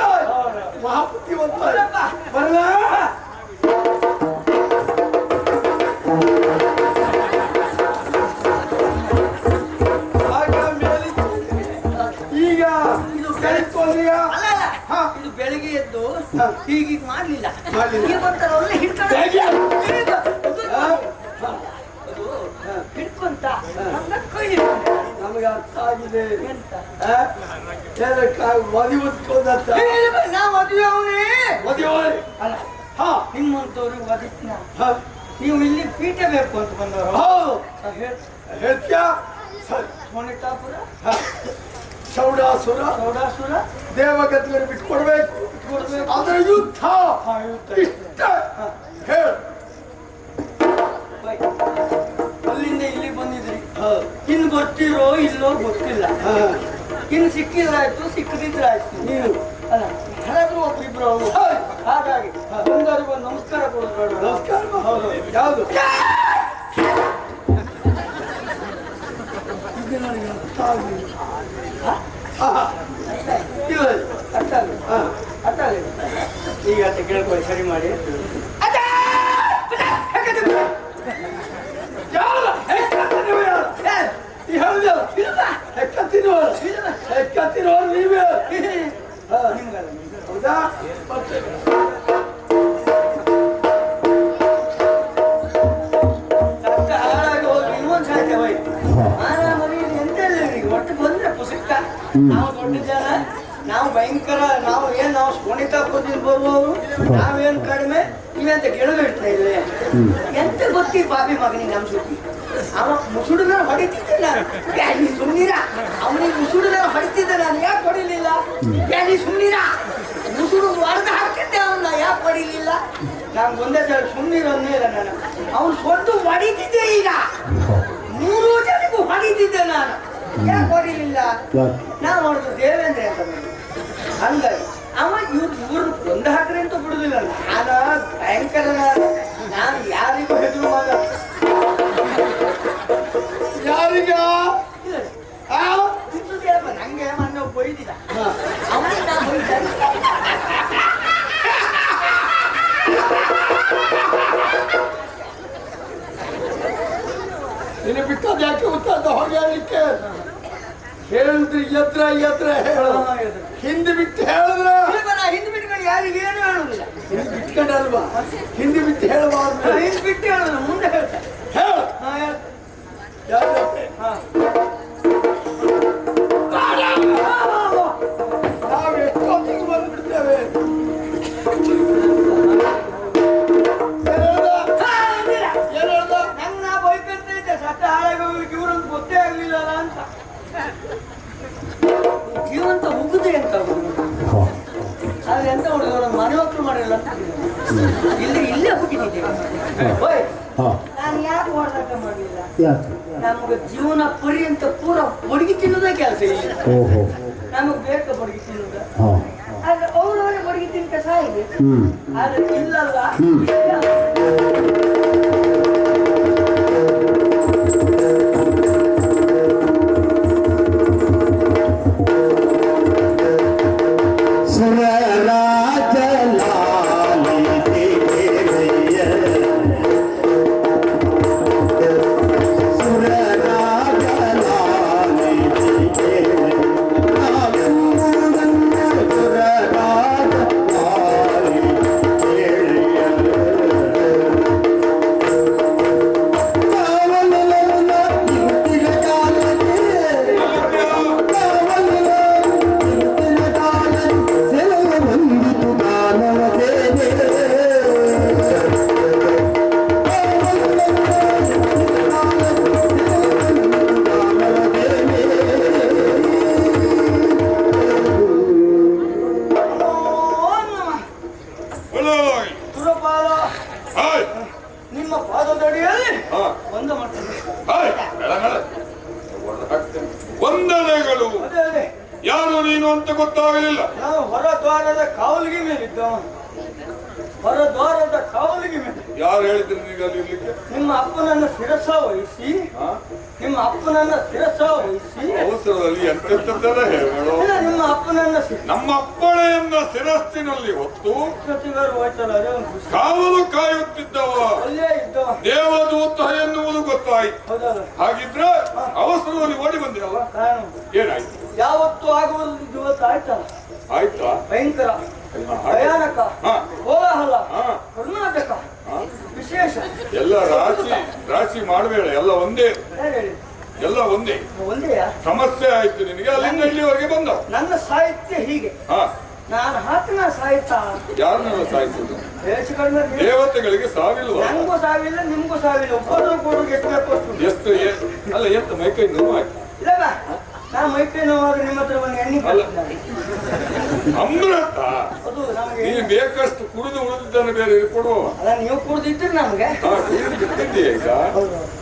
ಮಹಾಬುದ್ಧಿವಂತ ಬರಲ್ಲ. ಆಗ ಮೇಲಿದ್ದು ಈಗ ಇದು ಬೆಳಕೊಂಡ್ರಿಯ. ಅಲ್ಲ ಅಲ್ಲ ಇದು ಬೆಳಿಗ್ಗೆ ಎದ್ದು ಹೀಗೀಗ ಮಾಡ್ಲಿಲ್ಲ. ಮಾಡ್ಲಿಲ್ಲ. ಈಗ ಬರ್ತಾರಲ್ಲ ಹಿಡ್ಕೊಂಡು ಹೇಗೆ? ಹಿಡ್ಕೊಂತ ನನ್ನ ಕೈ ಹಿಡ್ಕೊಂಡೆ. ನಮಗೆ ಅರ್ಥ ಆಗಿದೆ. ಎಂತ? ಮದುವಂತ ನಾ ಮದುವೆ ಅವನೇ. ಮದುವೆ ಅಲ್ಲ ಹಾ ನಿಮ್ಮಂತವ್ರಿಗೆ ವದಿತ್ನ ಹಾ ನೀವು ಇಲ್ಲಿ ಪೀಠ ಬೇಕು ಅಂತ ಬಂದವರು. ಹೌದು ಹೇಳ್ತೀಯಾ? ಸರಿ. ಮಣಿತಾಪುರ ಚೌಡಾಸುರ ಚೌಡಾಸುರ ದೇವಗತಿಯನ್ನು ಬಿಟ್ಕೊಡ್ಬೇಕು. ಅದ್ರ ಯುದ್ಧ ಇಷ್ಟ ಹೇಳು. ಅಲ್ಲಿಂದ ಇಲ್ಲಿ ಬಂದಿದ್ರಿ. ಇನ್ನು ಬರ್ತಿರೋ ಇಲ್ಲೋ ಗೊತ್ತಿಲ್ಲ. ಇನ್ನು ಸಿಕ್ಕಿದ್ರಾಯ್ತು, ಸಿಕ್ಕದಿದ್ರಾಯ್ತು. ನೀನು ಅಲ್ಲ ಯಾರಾದ್ರೂ ಒಬ್ರಿಬ್ರು ಅವರು. ಹಾಗಾಗಿ ಬಂದವರಿಗೂ ಒಂದು ನಮಸ್ಕಾರ ಕೊಡಬೇಡ. ನಮಸ್ಕಾರ. ಹೌದು. ಯಾವುದು ಇದು ನನಗೆ ಅರ್ಥ ಆಗಲಿಲ್ಲ. ಇಲ್ಲ ಅರ್ಥ ಆಗಲಿ. ಅರ್ಥ ಆಗಲಿ. ಈಗ ಅಂತ ಕೇಳ್ಕೊಳ್ಳಿ, ಸರಿ ಮಾಡಿ. ಹೆಕ್ಕತ್ತಿರುವ ನೀವೇ. ನಿಮ್ಗಲ್ಲ ಹೌದಾ? ಹಾಳಾಗಿ ಹೋಗಿ ಇನ್ನೊಂದು ಸಾಧ್ಯ ಹೋಯ್ತು. ಆರಾಮರಿ ಎಂತ ಇಲ್ಲ ಈಗ ಒಟ್ಟು ಬಂದ್ರೆ ಪುಸ್ತಕ. ನಾವು ದೊಡ್ಡ ಜನ, ನಾವು ಭಯಂಕರ, ನಾವು ಸ್ಕೋಣಿತಾ ಕೂತಿದ್ ಬರುವವರು, ನಾವೇನು ಕಡಿಮೆ. ನೀವೆಂತ ಗೆಳಗ ಇಡ್ತಾ ಇದ್ರೆ ಎಂತ ಗೊತ್ತಿ ಪಾಪಿ ಮಗನಿಗೆ ನಮ್ಮ ಸುದ್ದಿ. ಅವ ಮುಸುಡು ಮೇಲೆ ಹೊಡಿತಿದ್ದೆ ನಾನು. ನೀ ಸುಮ್ಮನಿರ. ಅವನಿಗೆ ಮುಸುಡು ಮೇಲೆ ಹೊಡಿತಿದ್ದೆ ನಾನು. ಯಾಕೆ ಹೊಡಿಲಿಲ್ಲ? ನೀ ಸುಮ್ಮನಿರ. ಮುಸುಡು ಹೊಡೆದು ಹಾಕ್ತಿದ್ದೆ ಅವನ್ನ. ಯಾಕೆ ಹೊಡಿಲಿಲ್ಲ? ನಾನು ಒಂದೇ ಸಲ ಸುಮ್ಮನಿರೋದೇ ಇಲ್ಲ ನಾನು. ಅವನು ಸ್ವಂತ ಹೊಡಿತಿದ್ದೆ. ಈಗ 3 ಜನಕ್ಕೂ ಹೊಡಿತಿದ್ದೆ ನಾನು. ಯಾಕೆ ಹೊಡಿಲಿಲ್ಲ? ನಾವು ನೋಡಿದ್ರು ದೇವೇಂದ್ರ ಅಂತ ಹಂಗಾಗಿ ಅವ ಇವ್ರು ಕೊಂದು ಹಾಕ್ರಿ ಅಂತ ಬಿಡುದಿಲ್ಲ. ನಾನು ಭಯಂಕರ. ನಾನು ಯಾರಿಗೂ ಹೆದರು ಮಗ. ಯಾರಿಗ ನಂಗೆ ಮೊನ್ನೆ ಬೈದಿಲ್ಲ. ಅವನಿಗೆ ನಾ ಬೈದ. ನಿನ್ನ ಬಿಟ್ಟದ್ದು ಯಾಕೆ ಗೊತ್ತಾದ ಹೋಗಿ ಹೇಳಲಿಕ್ಕೆ? ಹೇಳಿದ್ರಿ ಎತ್ರ ಎತ್ರ ಹೇಳು. ಹಿಂದೆ ಬಿಟ್ಟು ಹೇಳಿದ್ರ ಹಿಂದೆ ಬಿಟ್ಕೊಂಡು ಯಾರಿಗೆ ಏನು ಹೇಳುದಿಲ್ಲ. ಹಿಂದೆ ಬಿಟ್ಕೊಂಡಲ್ವಾ, ಹಿಂದೆ ಬಿಟ್ಟು ಹೇಳಬಾರ್ದು. ಹಿಂದೆ ಬಿಟ್ಟು ಹೇಳುದು, ಮುಂದೆ ಹೇಳ್ತಾರೆ. ಹೇಳು. ನಾವು ಎಷ್ಟೊತ್ತಿಗೆ ಬಂದು ಬಿಡ್ತೇವೆ. ನಂಗೆ ನಾ ಬೈಕಂತ ಇದ್ದೆ, ಸತ್ತ ಹಾಳಾಗೋಗ್ಲಿಕ್ಕೆ ಇವ್ರೊಂದು ಗೊತ್ತೇ ಆಗ್ಲಿಲ್ಲಲ್ಲ ಅಂತ. ಜೀವಂತ ಮುಗುದೇ ಅಂತ ಆದ್ರೆ ಎಂತ ಹುಡುಗರು ಮನೆ ಮಕ್ಕಳು ಮಾಡಿಲ್ಲ ಅಂತ ಇಲ್ಲೇ ಹುಟ್ಟಿದ್ದೇವೆ. ನಾನು ಯಾಕೆ ಹೋರಾಟ ಮಾಡಲಿಲ್ಲ? ನಮ್ಗೆ ಜೀವನ ಪರ್ಯಂತ ಪೂರ ಬಡಗಿ ತಿನ್ನೋದೇ ಕೆಲಸ ಇಲ್ಲ. ನಮಗ್ ಬೇಕು ಬಡಗಿ ತಿನ್ನೋದ, ಆದ್ರೆ ಅವ್ರವರೇ ಬಡಗಿ ತಿನ್ಕ ಸಾಯಿದೆ. ಆದ್ರೆ ಇಲ್ಲಲ್ಲ. ನಿಮ್ಮ ಪಾದದಡಿಯಲ್ಲಿ ವಂದನೆಗಳು. ಯಾರು ನೀನು ಅಂತ ಗೊತ್ತಾಗಲಿಲ್ಲ. ನಾವು ಹೊರದ್ವಾರದ ಕಾವಲಿಗೆ ಮೇಲಿದ್ದ. ಹೊರದ್ವಾರದ ಕಾವಲಿಗೆ ಮೇಲೆ. ಯಾರು ಹೇಳಿದ್ರು ನೀವು ಅಲ್ಲಿ ಇರ್ಲಿಕ್ಕೆ? ನಿಮ್ಮ ಅಪ್ಪನನ್ನ ಶಿರಸ ವಹಿಸಿ, ನಿಮ್ಮ ಅಪ್ಪನನ್ನ ಶಿರಸ ವಹಿಸಿ ಅವಸರದಲ್ಲಿ ಎಂತೆಂತೆಲ್ಲ ಹೇಳು. ನಿಮ್ಮ ಅಪ್ಪನನ್ನ ನಮ್ಮ ಅಪ್ಪಣೆಯನ್ನ ಶಿರಸ್ಸಿನಲ್ಲಿ ಹೊತ್ತು ಪ್ರತಿಗಳು ಹೋಯ್ತಲ್ಲ, ಅದೇ ಒಂದು ಖುಷಿ. ಕಾವಲು ಕಾಯುತ್ತಿದ್ದವ ಅಲ್ಲೇ ಇದ್ದ ದೇವದೂತ ಎನ್ನುವುದು ಗೊತ್ತಾಯ್ತು. ಹೌದಲ್ಲ? ಹಾಗಿದ್ರೆ ಅವಸರದಲ್ಲಿ ಓಡಿ ಬಂದಿರಲ್ಲ, ಕಾರಣ ಏನಾಯ್ತು? ಯಾವತ್ತು ಆಗುವುದು ಇವತ್ತು ಆಯ್ತಲ್ಲ. ಆಯ್ತಾ? ಭಯಂಕರ ಭಯಾನಕ ಕೋಲಾಹಲ ಕರ್ನಾಟಕ ವಿಶೇಷ ಎಲ್ಲ ರಾಶಿ ಮಾಡಬೇಡ. ಎಲ್ಲ ಒಂದೇ, ಎಲ್ಲ ಒಂದೇ ಒಂದೇಯಾ? ಸಮಸ್ಯೆ ಆಯ್ತು ನಿನಗೆ. ಅಲ್ಲಿಂದ ಇಲ್ಲಿವರೆಗೆ ಬಂದ ನನ್ನ ಸಾಹಿತ್ಯ ಹೀಗೆ. ನಾನು ಹಾಕಿನ ಸಾಹಿತ್ಯ ಯಾರನ್ನೆಲ್ಲ ಸಾಯಿಸುದು? ದೇಶಗಳನ್ನ ದೇವತೆಗಳಿಗೆ ಸಾವಿಲ್ವ? ನಂಗೂ ಸಾವಿಲ್ಲ, ನಿಮ್ಗೂ ಸಾವಿಲ್ಲ. ಒಬ್ಬರು ಕೊಡೋಕೆ ಎಷ್ಟು ಬೇಕು? ಎಷ್ಟು ಅಲ್ಲ, ಎಷ್ಟು ಮೈಕೈ ನೋವು ಆಯ್ತು? ಇಲ್ಲ, ನಾನು ಮೈಕೈ ನೋವಾದ್ರೆ ನಿಮ್ಮ ಹತ್ರ ಒಂದು ಎಣ್ಣೆ ಅಮೃತ. ಅದು ನಮಗೆ ನೀನು ಬೇಕಷ್ಟು ಕುಡಿದು ಉಳಿದಿದ್ದನ್ನು ಬೇರೆ ಕೊಡುವ. ಅಲ್ಲ, ನೀವು ಕುಡ್ದಿದ್ರೆ ನಮ್ಗೆ ತಿಂದಿದ್ದೀಯ ಈಗ?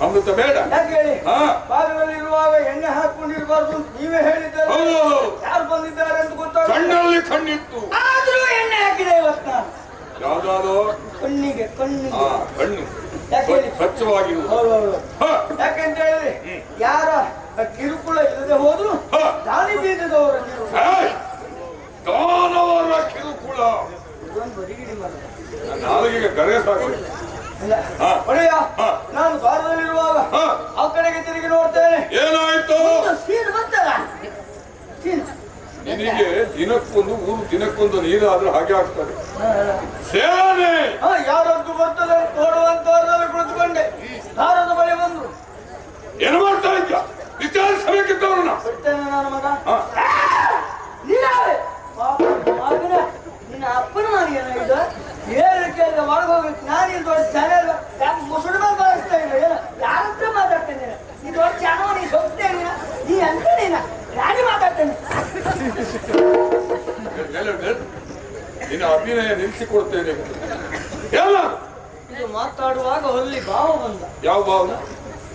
ಅಮೃತ ಬೇಡ. ಯಾಕೆ ಹೇಳಿ? ಬಾಗಿಲಲ್ಲಿರುವಾಗ ಎಣ್ಣೆ ಹಾಕೊಂಡಿರ್ಬಾರ್ದು ನೀವೇ ಹೇಳಿದ್ದಾರೆ. ಯಾರು ಬಂದಿದ್ದಾರೆ ಅಂತ ಗೊತ್ತಾಗ ಕಣ್ಣಲ್ಲಿ ಕಣ್ಣಿತ್ತು, ಆದ್ರೂ ಎಣ್ಣೆ ಹಾಕಿದೆ ಇವತ್ತು ನಾನು. ಯಾವ್ದಾದ್ರು ಕಣ್ಣಿಗೆ ಕಣ್ಣು ಯಾಕೆ ಹೇಳಿ? ಸ್ವಚ್ಛವಾಗಿರುವುದು. ಯಾಕೆಂತ ಹೇಳಿದ್ರೆ ಯಾರ ಕಿರುಕುಳ ಇಲ್ಲದೆ ಹೋದ್ರು ದಾನಿ ಬೀಜದವರ ದಾನವರ ಕಿರುಕುಳ ನಾಲಿಗೆ ಗರೆ ಸಾಕು. ಒಡೆಯ, ನಾನು ದ್ವಾರದಲ್ಲಿರುವಾಗ ಆ ಕಡೆಗೆ ತಿರುಗಿ ನೋಡ್ತೇನೆ. ಏನಾಯ್ತು? ಸೀನ್ ಬಂತಲ್ಲ, ನಿನಗೆ ದಿನಕ್ಕೊಂದು ಊರು ದಿನಕ್ಕೊಂದು ನೀರಾದ್ರೆ ಹಾಗೆ ಆಗ್ತದೆ. ಸೇನೆ ಯಾರದ್ದು ಬರ್ತದೆ ನೋಡುವಂತವರಲ್ಲಿ ಕುಳಿತುಕೊಂಡೆ ದಾರದ ಬಳಿ ಬಂದ್ರು. ಏನು ಮಾಡ್ತಾ ಇದ್ದ? ವಿಚಾರಿಸಬೇಕಿದ್ದವ್ರನ್ನ ಬಿಡ್ತೇನೆ ನಾನು ಮಗ. ನಿನ್ನ ಅಪ್ಪನ ಮನೆಯಲ್ಲ ಇದು? ಏನು ಕೇಳಿದ ಒಳಗೋಗ್ಬೇಕು. ನಾನು ಇದು ದೊಡ್ಡ ಚಾನೆಲ್ ಮುಸುಡಿ ಮೇಲೆ ಬರೆಸ್ತಾ ಇಲ್ಲ. ಏನು ಯಾರ ಹತ್ರ ಮಾತಾಡ್ತೇನೆ? ಈ ದೊಡ್ಡ ಚಾನಲ್ ನೀ ಹೋಗ್ತೇನೆ, ನೀ ಅಂತ ನೀನ ಯಾರು ಮಾತಾಡ್ತೇನೆ? ನಿನ್ನ ಅಭಿನಯ ನಿಲ್ಲಿಸಿಕೊಡ್ತೇನೆ. ಇದು ಮಾತಾಡುವಾಗ ಹೊಲ್ಲಿ ಭಾವ ಬಂದ. ಯಾವ ಭಾವನ?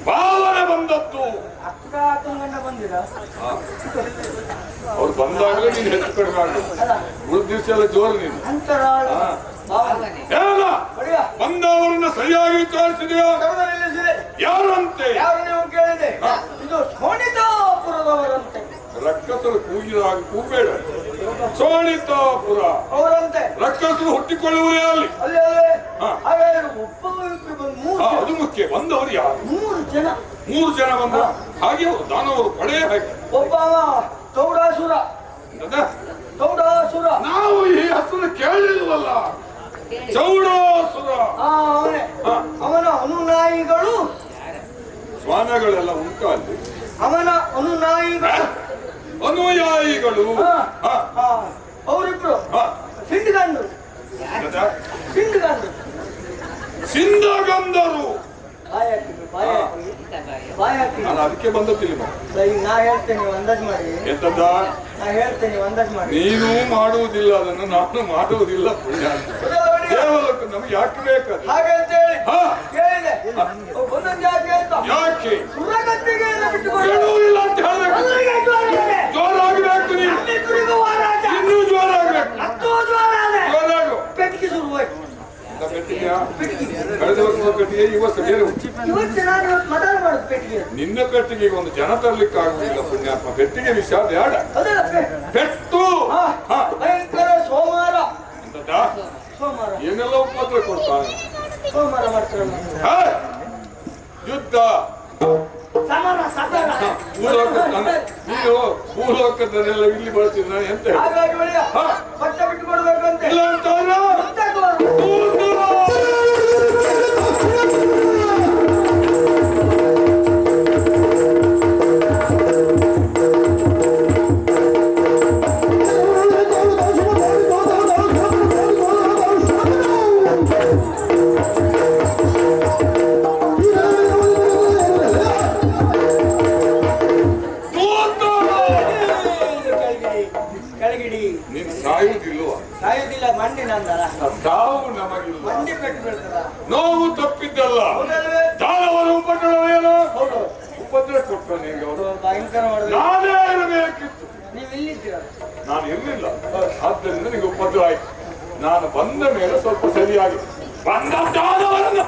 ಭಾವನೆ ಬಂದದ್ದು. ಅಕ್ಕ ಅಕ್ಕಂಗಣ್ಣ ಬಂದಿರ? ಅವ್ರು ಬಂದಾಗಲೇ ನೀನು ಹೆಚ್ಚು ಕಡಿಮೆ ಆಗ್ತದೆ. ಉಳಿದ ದಿವಸ ಎಲ್ಲ ಜೋರು ನೀನು. ಅಂತರಾಳ ಬಂದವರನ್ನ ಸರಿಯಾಗಿ ವಿಚಾರಿಸಿದೆಯಾ? ಯಾರಂತೆ? ಯಾರು ನೀವು ಕೇಳಿದೆ? ಇದು ಶೋಣಿತಾಪುರದವರಂತೆ. ರಕ್ಕಸರು ಕೂಗಿದಾಗ ಕೂಗಬೇಡ. ಶೋಣಿತಾಪುರ ಅವರಂತೆ. ರಕ್ಕಸರು ಹುಟ್ಟಿಕೊಳ್ಳುವುದೇ ಅಲ್ಲಿ. ಅಲ್ಲೇ ಹಾಗಾದ್ರೆ ಒಬ್ಬೊಬ್ಬರಿಗೆ ಬಂದು ಅದು ಮುಖ್ಯ. ಬಂದವರು ಯಾರು? 3 ಜನ ಬಂದ ಹಾಗೆ ಅವರು ದಾನವರು ಪಡೆ ಹಾಗೆ. ಒಬ್ಬ ಗೌಡಾಸುರ. ನಾವು ಈ ಹೆಸರು ಕೇಳಲಿಲ್ವಲ್ಲ. ಚೌಡಾಸುರ ಅವನೇ. ಅವನ ಅನುನಾಯಿಗಳು ಸ್ವಾಮಿಗಳೆಲ್ಲ ಉಂಟು ಅಲ್ಲಿ. ಅವನ ಅನುನಾಯಿಗಳು ಅನುಯಾಯಿಗಳು ಅವರಿಬ್ರು ಸಿಂಧಗಂಧರು. ಸಿಂಧಗಂಧರು ನಾನು ಅದಕ್ಕೆ ಬಂದದ್ದಿಲ್ಲ. ನಾ ಹೇಳ್ತೇನೆ ಅಂದಾಜ್ ಮಾಡಿ. ಎಂತದ್ದ? ನಾ ಹೇಳ್ತೇನೆ ಅಂದಾಜ್ ಮಾಡಿ. ನೀನು ಮಾಡುವುದಿಲ್ಲ ಅದನ್ನು, ನಾನು ಮಾಡುವುದಿಲ್ಲ. ಪುಣ್ಯ ದೇವಲೋಕ ನಮ್ಗೆ ಯಾಕೆ ಬೇಕಾದ್ರೆ ಹಾಗೆ ಅಂತ ಹೇಳಿ ಕೇಳಿದೆ. ಒಂದೊಂದು ಯಾಕೆ ಅಂತ ಯಾಕೆ ಸುರಗತ್ತಿಗೆ ಹೇಳುವುದಿಲ್ಲ ಅಂತ ಹೇಳ್ಬೇಕು. ಜೋರಾಗಬೇಕು ನೀನು, ಇನ್ನೂ ಜೋರಾಗಬೇಕು. ಜೋರಾಗು. ಪೆಟ್ಟಿಗೆ ಶುರುವಾಯ್ತು. ಕಳೆದ ವರ್ಷದ ಪೆಟ್ಟಿಗೆ ಈ ವರ್ಷ ಬೇರೆ. ಇವತ್ತು ನಾನು ಮತದಾನ ಮಾಡುದು ಪೆಟ್ಟಿಗೆ. ನಿನ್ನ ಪೆಟ್ಟಿಗೆಗೆ ಒಂದು ಜನ ತರ್ಲಿಕ್ಕೆ ಆಗುದಿಲ್ಲ. ಪುಣ್ಯಾತ್ಮ ಪೆಟ್ಟಿಗೆ ವಿಷಯ ಬೇಡ. ಪೆಟ್ಟು ಭಯಂಕರ ಸೋಮವಾರ. ಸೋಮವಾರ ಏನೆಲ್ಲ ಉಪದ್ರ ಕೊಡ್ತಾನೆ. ಸೋಮವಾರ ಮಾಡ್ತಾರಲ್ಲ ಯುದ್ಧ ನೀನು ಭೂಲೋಕದನ್ನೆಲ್ಲ ಇಲ್ಲಿ ಬಳಸಿದ್ರೆ ನಾನು ಎಂತ ಪಟ್ಟ ಬಿಟ್ಟು ಕೊಡ್ಬೇಕಂತ ಇಲ್ಲ ಅಂತಂದ್ರೆ ಸಾಯುವುದಿಲ್ಲ. ಮಂಡಿ ನಂದಲ್ಲ, ಸಾವು ನಮಗಿಲ್ಲ. ಮಂಡಿ ಪೆಟ್ಟು ಬೀಳ್ತದ. ನೋವು ತಪ್ಪಿದ್ದಲ್ಲ. ದಾನವರ ಉಪದ್ರವೇನು ಉಪದ್ರ ಕೊಟ್ಟು ನಿಮಗೆ ಅವರು ಭಯಂಕರ ಮಾಡಿದ್ರೆ ನಾನೇ ಇರಬೇಕಿತ್ತು. ನೀವು ಇಲ್ಲಿದ್ದೀರ, ನಾನು ಇರಲಿಲ್ಲ. ಆದ್ದರಿಂದ ನಿಮಗೆ ಉಪದ್ರ ಆಯ್ತು. ನಾನು ಬಂದ ಮೇಲೆ ಸ್ವಲ್ಪ ಸರಿಯಾಗಿ ಬಂದ ದಾನವರನ್ನು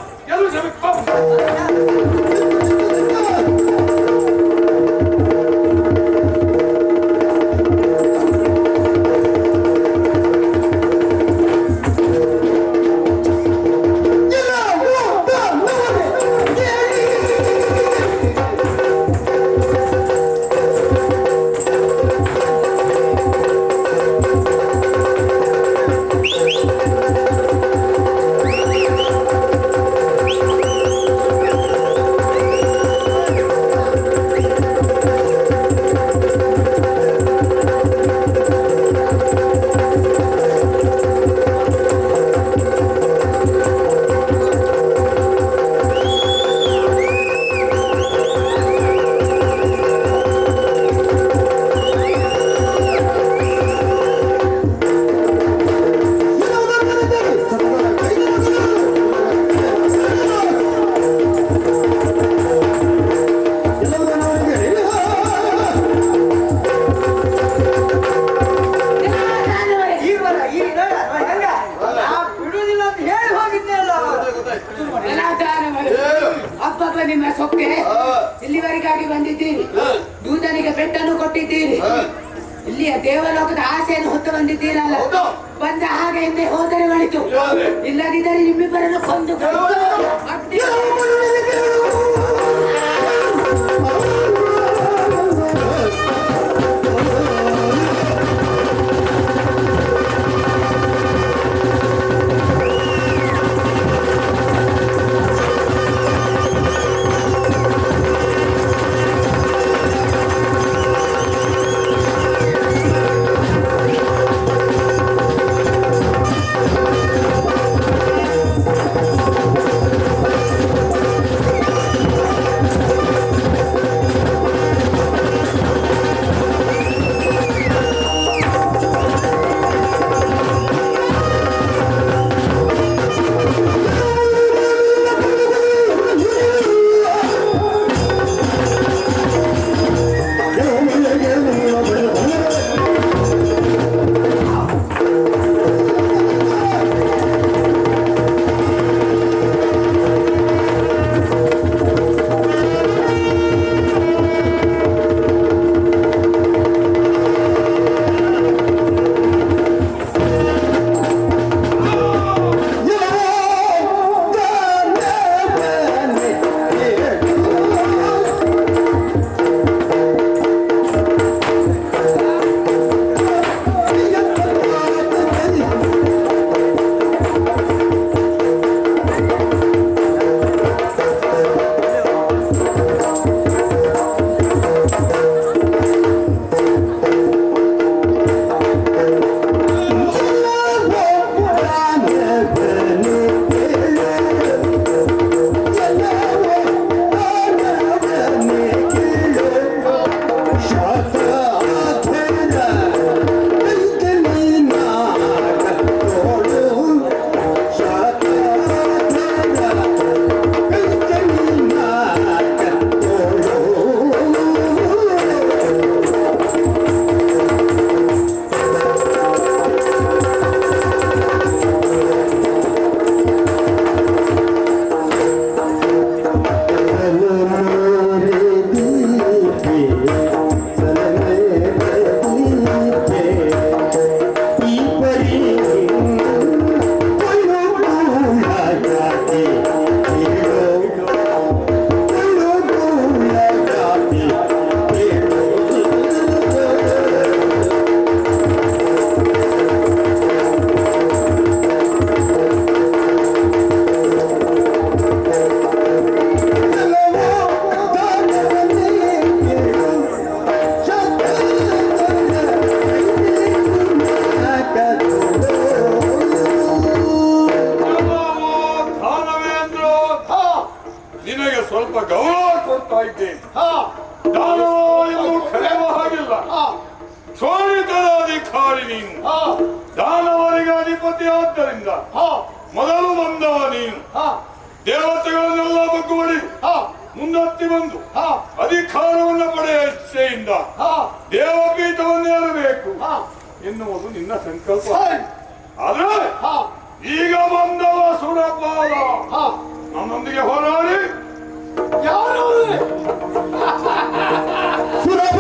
ನಿಮ್ಮ ಸೊಕ್ಕೆ ಇಲ್ಲಿವರೆಗಾಗಿ ಬಂದಿದ್ದೀರಿ. ದೂತನಿಗೆ ಪೆಟ್ಟನ್ನು ಕೊಟ್ಟಿದ್ದೀರಿ. ಇಲ್ಲಿಯ ದೇವಲೋಕದ ಆಸೆಯನ್ನು ಹೊತ್ತು ಬಂದಿದ್ದೀರಲ್ಲ. ಬಂದ ಹಾಗೆ ಹಿಂದೆ ಹೋದರೆ ಒಳಿತು, ಇಲ್ಲದಿದ್ದರೆ ನಿಮ್ಮಿಬ್ಬರನ್ನು ಕೊಂದು ಗೌರವ ಕೊಡ್ತಾ ಇದ್ದೇನೆ. ಹಾ ದಾನವ ಎಂದು ಕರೆಯುವ ಹಾಗಿಲ್ಲ. ಹಾ ಶೋಣಿತದ ಅಧಿಕಾರಿ ನೀನು, ಹಾ ದಾನವರಿಗೆ ಅಧಿಪತಿ. ಆದ್ದರಿಂದ ಹಾ ಮೊದಲು ಬಂದವ ನೀನು. ಹಾ ದೇವತೆಗಳನ್ನೆಲ್ಲ ಬಗ್ಗುವಳಿ ಹಾ ಮುಂದತ್ತಿ ಬಂದು ಹಾ ಅಧಿಕಾರವನ್ನು ಪಡೆಯ ಇಚ್ಛೆಯಿಂದ ಹಾ ದೇವಪೀಠವನ್ನು ಏರಬೇಕು ಹಾ ಎನ್ನುವುದು ನಿನ್ನ ಸಂಕಲ್ಪ. ಸರಿ. ಆದ್ರೆ ಹಾ ಈಗ ಬಂದವ ಸುರಪಾಲ ಹಾ ನನ್ನೊಂದಿಗೆ ಹೋರಾಡಿ ಯಾರು ಸುಲಭ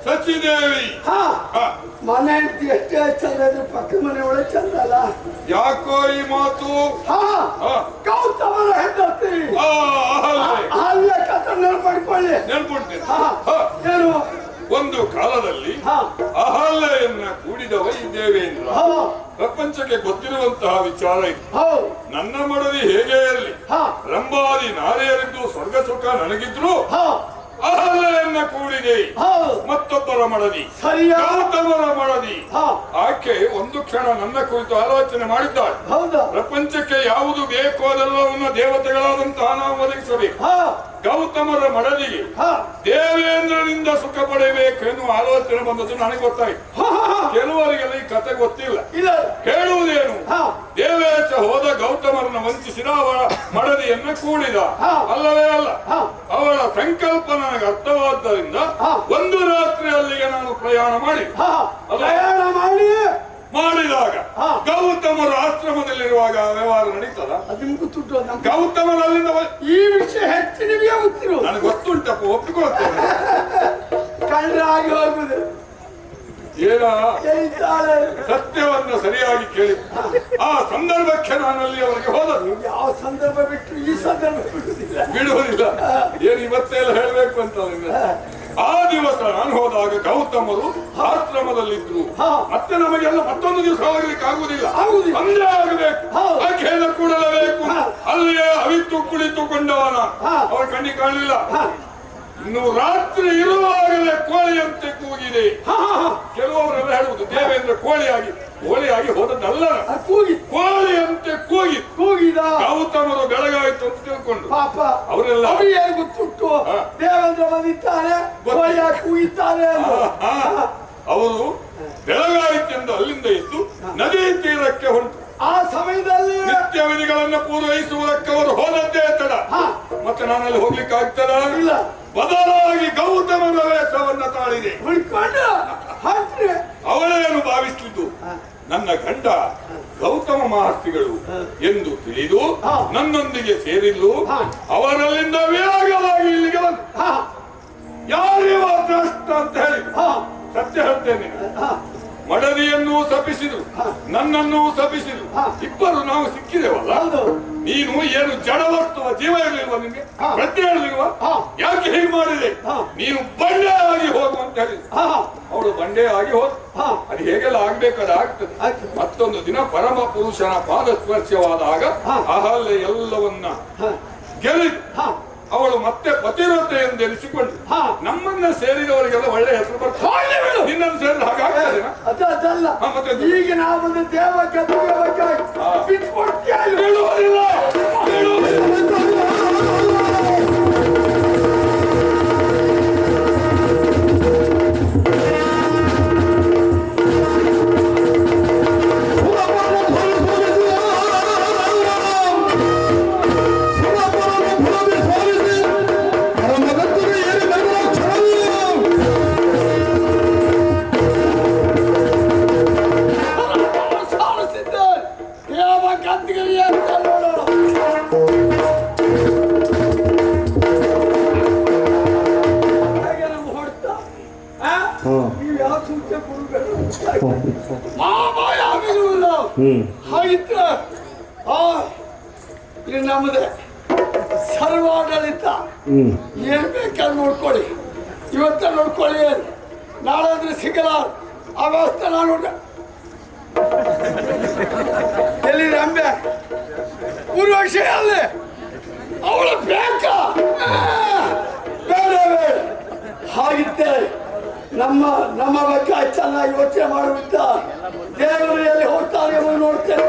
ಸಚಿದೇವಿ ಮನೆ ಹೆಂಡತಿ ಎಷ್ಟೇ ಚಂದ ಇದ್ರು ಪಕ್ಕದ ಮನೆ ಒಳಗೆ ಚಂದ ಅಲ್ಲ. ಯಾಕೋ ಈ ಮಾತು? ಗೌತಮನ ಹೆಂಡತಿ ಅಲ್ಲೇ ಕಥ ನೆನಪಡ್ಕೊಳ್ಳಿ. ನೆನ್ಪಡ್ತೀನಿ. ಏನು ಒಂದು ಕಾಲದಲ್ಲಿ ಅಹಲ್ಯೆಯನ್ನ ಕೂಡಿದವ ಈ ದೇವೇಂದ್ರ. ಪ್ರಪಂಚಕ್ಕೆ ಗೊತ್ತಿರುವಂತಹ ವಿಚಾರ ಇದು. ನನ್ನ ಮಡದಿ ಹೇಗೆ ಇರಲಿ, ರಂಭಾದಿ ನಾರಿಯರಿದ್ದು ಸ್ವರ್ಗ ಸುಖ ನನಗಿದ್ರು ಅಹಲ್ಯೆಯನ್ನ ಕೂಡಿದೆ. ಹೌದು ಮತ್ತೊಬ್ಬರ ಮಡದಿ ಸರಿಯಾ ಗೌತಮರ ಮಡದಿ. ಹಾ ಆಕೆ ಒಂದು ಕ್ಷಣ ನನ್ನ ಕುರಿತು ಆಲೋಚನೆ ಮಾಡಿದ್ದಾಳೆ. ಹೌದಾ ಪ್ರಪಂಚಕ್ಕೆ ಯಾವುದು ಬೇಕೋ ಅದೆಲ್ಲವನ್ನು ದೇವತೆಗಳಾದಂತಹ ನಾವು ಒದಗಿಸಬೇಕು. ಹಾ ಗೌತಮರ ಮಡದಿಗೆ ಹಾ ದೇವೇಂದ್ರನಿಂದ ಸುಖ ಪಡೆಯಬೇಕು ಎನ್ನುವ ಆಲೋಚನೆ ಬಂದದ್ದು ನನಗೆ ಗೊತ್ತಾಯಿತು. ಹಾ ಕೆಲವರಿಗೆಲ್ಲ ಈ ಕತೆ ಗೊತ್ತಿಲ್ಲ. ಇಲ್ಲ ಹೇಳುವುದೇನು, ಹಾ ದೇವೇಶ ಹೋದ ಗೌತಮರನ್ನು ವಂಚಿಸಿದ ಅವಳ ಮಡದಿಯನ್ನ ಕೂಡಿದ. ಹಾ. ಅಲ್ಲವೇ ಅಲ್ಲ, ಹಾ ಅವಳ ಸಂಕಲ್ಪ ನನಗೆ ಅರ್ಥವಾದ್ದರಿಂದ ಹಾ. ಒಂದು ರಾತ್ರಿ ಅಲ್ಲಿಗೆ ನಾನು ಪ್ರಯಾಣ ಮಾಡಿ ಹಾ ಪ್ರಯಾಣ ಮಾಡಿದಾಗ ಹಾ. ಗೌತಮರು ಆಶ್ರಮದಲ್ಲಿರುವಾಗ ವ್ಯವಹಾರ ನಡೀತದ. ಅದು ನಿಮ್ಗೆ ಗೊತ್ತುಂಟು ನಮ್ಗೆ ಗೌತಮರು ಅಲ್ಲಿಂದ ಈ ವಿಷಯ ಹೆಚ್ಚು ನಿಮಗೆ ಗೊತ್ತಿರು ನನಗೆ ಗೊತ್ತುಂಟಪ್ಪ, ಒಪ್ಪಿಕೊಳ್ತೇನೆ. ಕಂಡ್ರೆ ಆಗಿ ಹೋಗುದು ಏನ ಹೇಳಿದ್ದಾಳೆ ಸತ್ಯವನ್ನ ಸರಿಯಾಗಿ ಕೇಳಿ ಆ ಸಂದರ್ಭಕ್ಕೆ ನಾನಲ್ಲಿ ಅವರಿಗೆ ಹೋದದ್ದು. ಯಾವ ಸಂದರ್ಭ ಬಿಟ್ಟು ಈ ಸಂದರ್ಭ ಬಿಡುವುದಿಲ್ಲ ಬಿಡುವುದಿಲ್ಲ. ಏನು ಇವತ್ತೇ ಎಲ್ಲ ಹೇಳ್ಬೇಕು ಅಂತ ಆ ದಿವಸ ನಾನು ಹೋದಾಗ ಗೌತಮರು ಆಶ್ರಮದಲ್ಲಿದ್ರು. ಹಾ. ಮತ್ತೆ ನಮಗೆಲ್ಲ ಮತ್ತೊಂದು ದಿವಸ ಹೋಗ್ಲಿಕ್ಕೆ ಆಗುದಿಲ್ಲ. ಆಗುದಿಲ್ಲ. ಅಂದೇ ಆಗಬೇಕು. ಹೌದು. ಆಕೆಯನ್ನು ಕೂಡಲೇಬೇಕು. ಹಾ. ಅಲ್ಲಿಯೇ ಅವಿತು ಕುಳಿತುಕೊಂಡವನ ಹಾ. ಅವರ ಕಣ್ಣಿಗೆ ಕಾಣಲಿಲ್ಲ. ಹಾ ಇನ್ನು ರಾತ್ರಿ ಇರುವಾಗಲೇ ಕೋಳಿಯಂತೆ ಕೂಗಿದೆ. ಹಾ ಹಾ ಕೆಲವರೆಲ್ಲ ಹೇಳುವುದು ದೇವೇಂದ್ರ ಕೋಳಿಯಾಗಿ ಹೋದದ್ದಲ್ಲ, ಕೂಗಿ ಕೋಳಿಯಂತೆ ಕೂಗಿ ಕೂಗಿದ ಗೌತಮರು ಬೆಳಗಾಯಿತು ಅಂತ ತಿಳ್ಕೊಂಡು ಪಾಪ ಅವರೆಲ್ಲ ಅವರಿಗೆ ಗೊತ್ತುಂಟು ಹಾ. ದೇವೇಂದ್ರ ಬಂದಿದ್ದಾನೆ ಕೋಳಿಯ ಕೂಗಿದ್ದಾನೆ ಎಂದು. ಅವರು ಬೆಳಗಾಯಿತೆಂದು ಅಲ್ಲಿಂದ ಇದ್ದು ನದಿ ತೀರಕ್ಕೆ ಹೊಂಟು ಆ ಸಮಯದಲ್ಲಿ ನಿತ್ಯ ವಿಧಿಗಳನ್ನ ಪೂರೈಸುವುದಕ್ಕೆ ಅವರು ಹೋದದ್ದೇ ತಡ. ಹಾ ಮತ್ತೆ ನಾನಲ್ಲಿ ಹೋಗ್ಲಿಕ್ಕೆ ಆಗ್ತದ ಇಲ್ಲ ಬದಲಾಗಿ ಗೌತಮನ ವೇಷವನ್ನ ತಾಳಿದೆ. ಹುಡ್ಕೊಂಡು ಹಾಕ್ರಿ ಅವಳೇನು ಭಾವಿಸ್ತಿದ್ದು ನನ್ನ ಗಂಡ ಗೌತಮ ಮಹರ್ಷಿಗಳು ಎಂದು ತಿಳಿದು ಹಾ. ನನ್ನೊಂದಿಗೆ ಸೇರಿದ್ದು. ಹಾ. ಅವರಲ್ಲಿಂದ ವೇಗವಾಗಿ ಇಲ್ಲಿಗೆ ಬಂದು ಹಾ ಯಾರಿವ ಭ್ರಷ್ಟ ಅಂತ ಹೇಳಿ ಹಾ ಸತ್ಯ ಹೇಳ್ತೇನೆ. ಹಾ ಮಡದಿಯನ್ನು ಶಪಿಸಿದ್ರು, ನನ್ನನ್ನು ಶಪಿಸಿದ್ರು. ಹಾ. ಇಬ್ಬರು ನಾವು ಸಿಕ್ಕಿದೆವಲ್ಲ. ಹೌದು ನೀನು ಏನು ಜಡವಸ್ತುವ ಜೀವ ಇರಲಿಲ್ವಾ, ನಿನ್ಗೆ ಹಾ. ಪ್ರಜ್ಞೆ ಇರಲಿಲ್ವಾ? ಹಾ. ಯಾಕೆ ಹೀಗೆ ಮಾಡಿದೆ? ಹಾ. ನೀನು ಬಂಡೆ ಆಗಿ ಹೋಗು ಅಂತ ಹೇಳಿ ಹಾ ಅವಳು ಬಂಡೆ ಆಗಿ ಹೋದ. ಹಾ ಅದು ಹೇಗೆಲ್ಲ ಆಗ್ಬೇಕಾದ ಆಗ್ತದೆ. ಆಗ್ತದೆ. ಮತ್ತೊಂದು ದಿನ ಪರಮ ಪುರುಷನ ಪಾದ ಸ್ಪರ್ಶವಾದಾಗ ಹಾ. ಅಹಲ್ಯೆ ಎಲ್ಲವನ್ನ ಹಾ ಗೆಲ್ಲಿದು. ಹಾ ಅವಳು ಮತ್ತೆ ಪತಿವ್ರತೆ ಎಂದೆನಿಸಿಕೊಂಡು ಹಾ. ನಮ್ಮನ್ನ ಸೇರಿದವರಿಗೆಲ್ಲ ಒಳ್ಳೆ ಹೆಸರು ಬರ್ತದೆ. ನಿನ್ನನ್ನು ಸೇರಿದ ಹಾಗಾಗ್ತದೇನಾ? ಅದಲ್ಲ ಹಾ, ಮತ್ತೆ ಅದು? ಈಗ ನಾವು ಒಂದು ದೇವ ಗದ್ದುಗೆ ಬಗ್ಗೆ ಹಾ. ಬಿಟ್ಕೊಡ್ತೀಯ ಬಿಡುವುದಿಲ್ಲ, ಬಿಡುವುದಿಲ್ಲ. ದೇವ ಗದ್ದುಗೆ ಅಂತ ನೋಡೋಣ. ಹಾಗೆ ನಮ್ಗೆ ಹೊಡ್ತಾ ನೀವು ಯಾವ ಸೂಚನೆ ಕೊಡ್ಬೇಕು ಮಾಮ ಯಾವಿರುವುದಿಲ್ಲ ಹಾಗಿದ್ರ ಇದು ನಮ್ಮದೇ ಸರ್ವಾಡಳಿತ. ಏನ್ ಬೇಕಾದ್ರೆ ನೋಡ್ಕೊಳ್ಳಿ, ಇವತ್ತ ನೋಡ್ಕೊಳ್ಳಿ, ನಾಳೆ ಅಂದ್ರೆ ಸಿಗಲ್ಲ. ಆ ವ್ಯವಸ್ಥೆ ನಾನು ಎಲ್ಲಿ ರಂಬೆ ಪೂರ್ವಕ್ಷ ಅಲ್ಲಿ ಅವಳ ಬೇಕಾ ಬೇಡ ಬೇಡ. ಹಾಗಿದ್ದರೆ ನಮ್ಮ ಬಗ್ಗೆ ಚೆನ್ನಾಗಿ ಯೋಚನೆ ಮಾಡುತ್ತ ದೇವರು ಎಲ್ಲಿ ಹೋಗ್ತಾರೆ ಎಂಬುದು ನೋಡ್ತೇನೆ.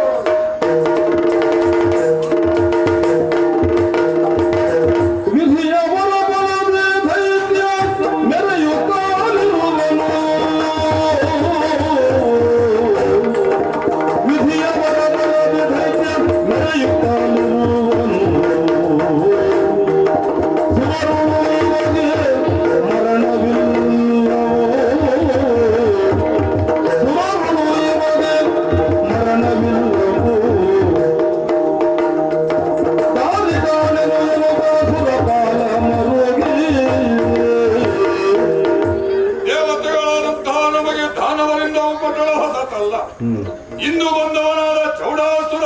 ಇಂದು ಬಂದವನಾದ ಚೌಡಾಸುರ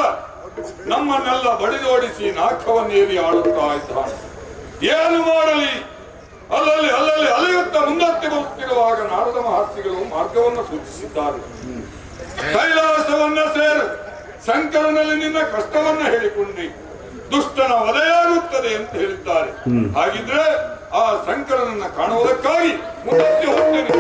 ನಮ್ಮನ್ನೆಲ್ಲ ಬಡಿದೋಡಿಸಿ ನಾಕವನ್ನೇರಿ ಆಳುತ್ತಾ ಇದ್ದಾನೆ. ಏನು ಮಾಡಲಿ? ಅಲ್ಲಲ್ಲಿ ಅಲೆಯುತ್ತಾ ಮುಂದಕ್ಕೆ ಬರುತ್ತಿರುವಾಗ ನಾರದ ಮಹರ್ಷಿಗಳು ಮಾರ್ಗವನ್ನು ಸೂಚಿಸಿದ್ದಾರೆ. ಕೈಲಾಸವನ್ನ ಸೇರು, ಶಂಕರನಲ್ಲಿ ನಿನ್ನ ಕಷ್ಟವನ್ನ ಹೇಳಿಕೊಂಡಿ, ದುಷ್ಟನ ವಧೆಯಾಗುತ್ತದೆ ಅಂತ ಹೇಳಿದ್ದಾರೆ. ಹಾಗಿದ್ರೆ ಆ ಶಂಕರನನ್ನ ಕಾಣುವುದಕ್ಕಾಗಿ ಮುಂದೆ ಹೋಗ್ತೇನೆ.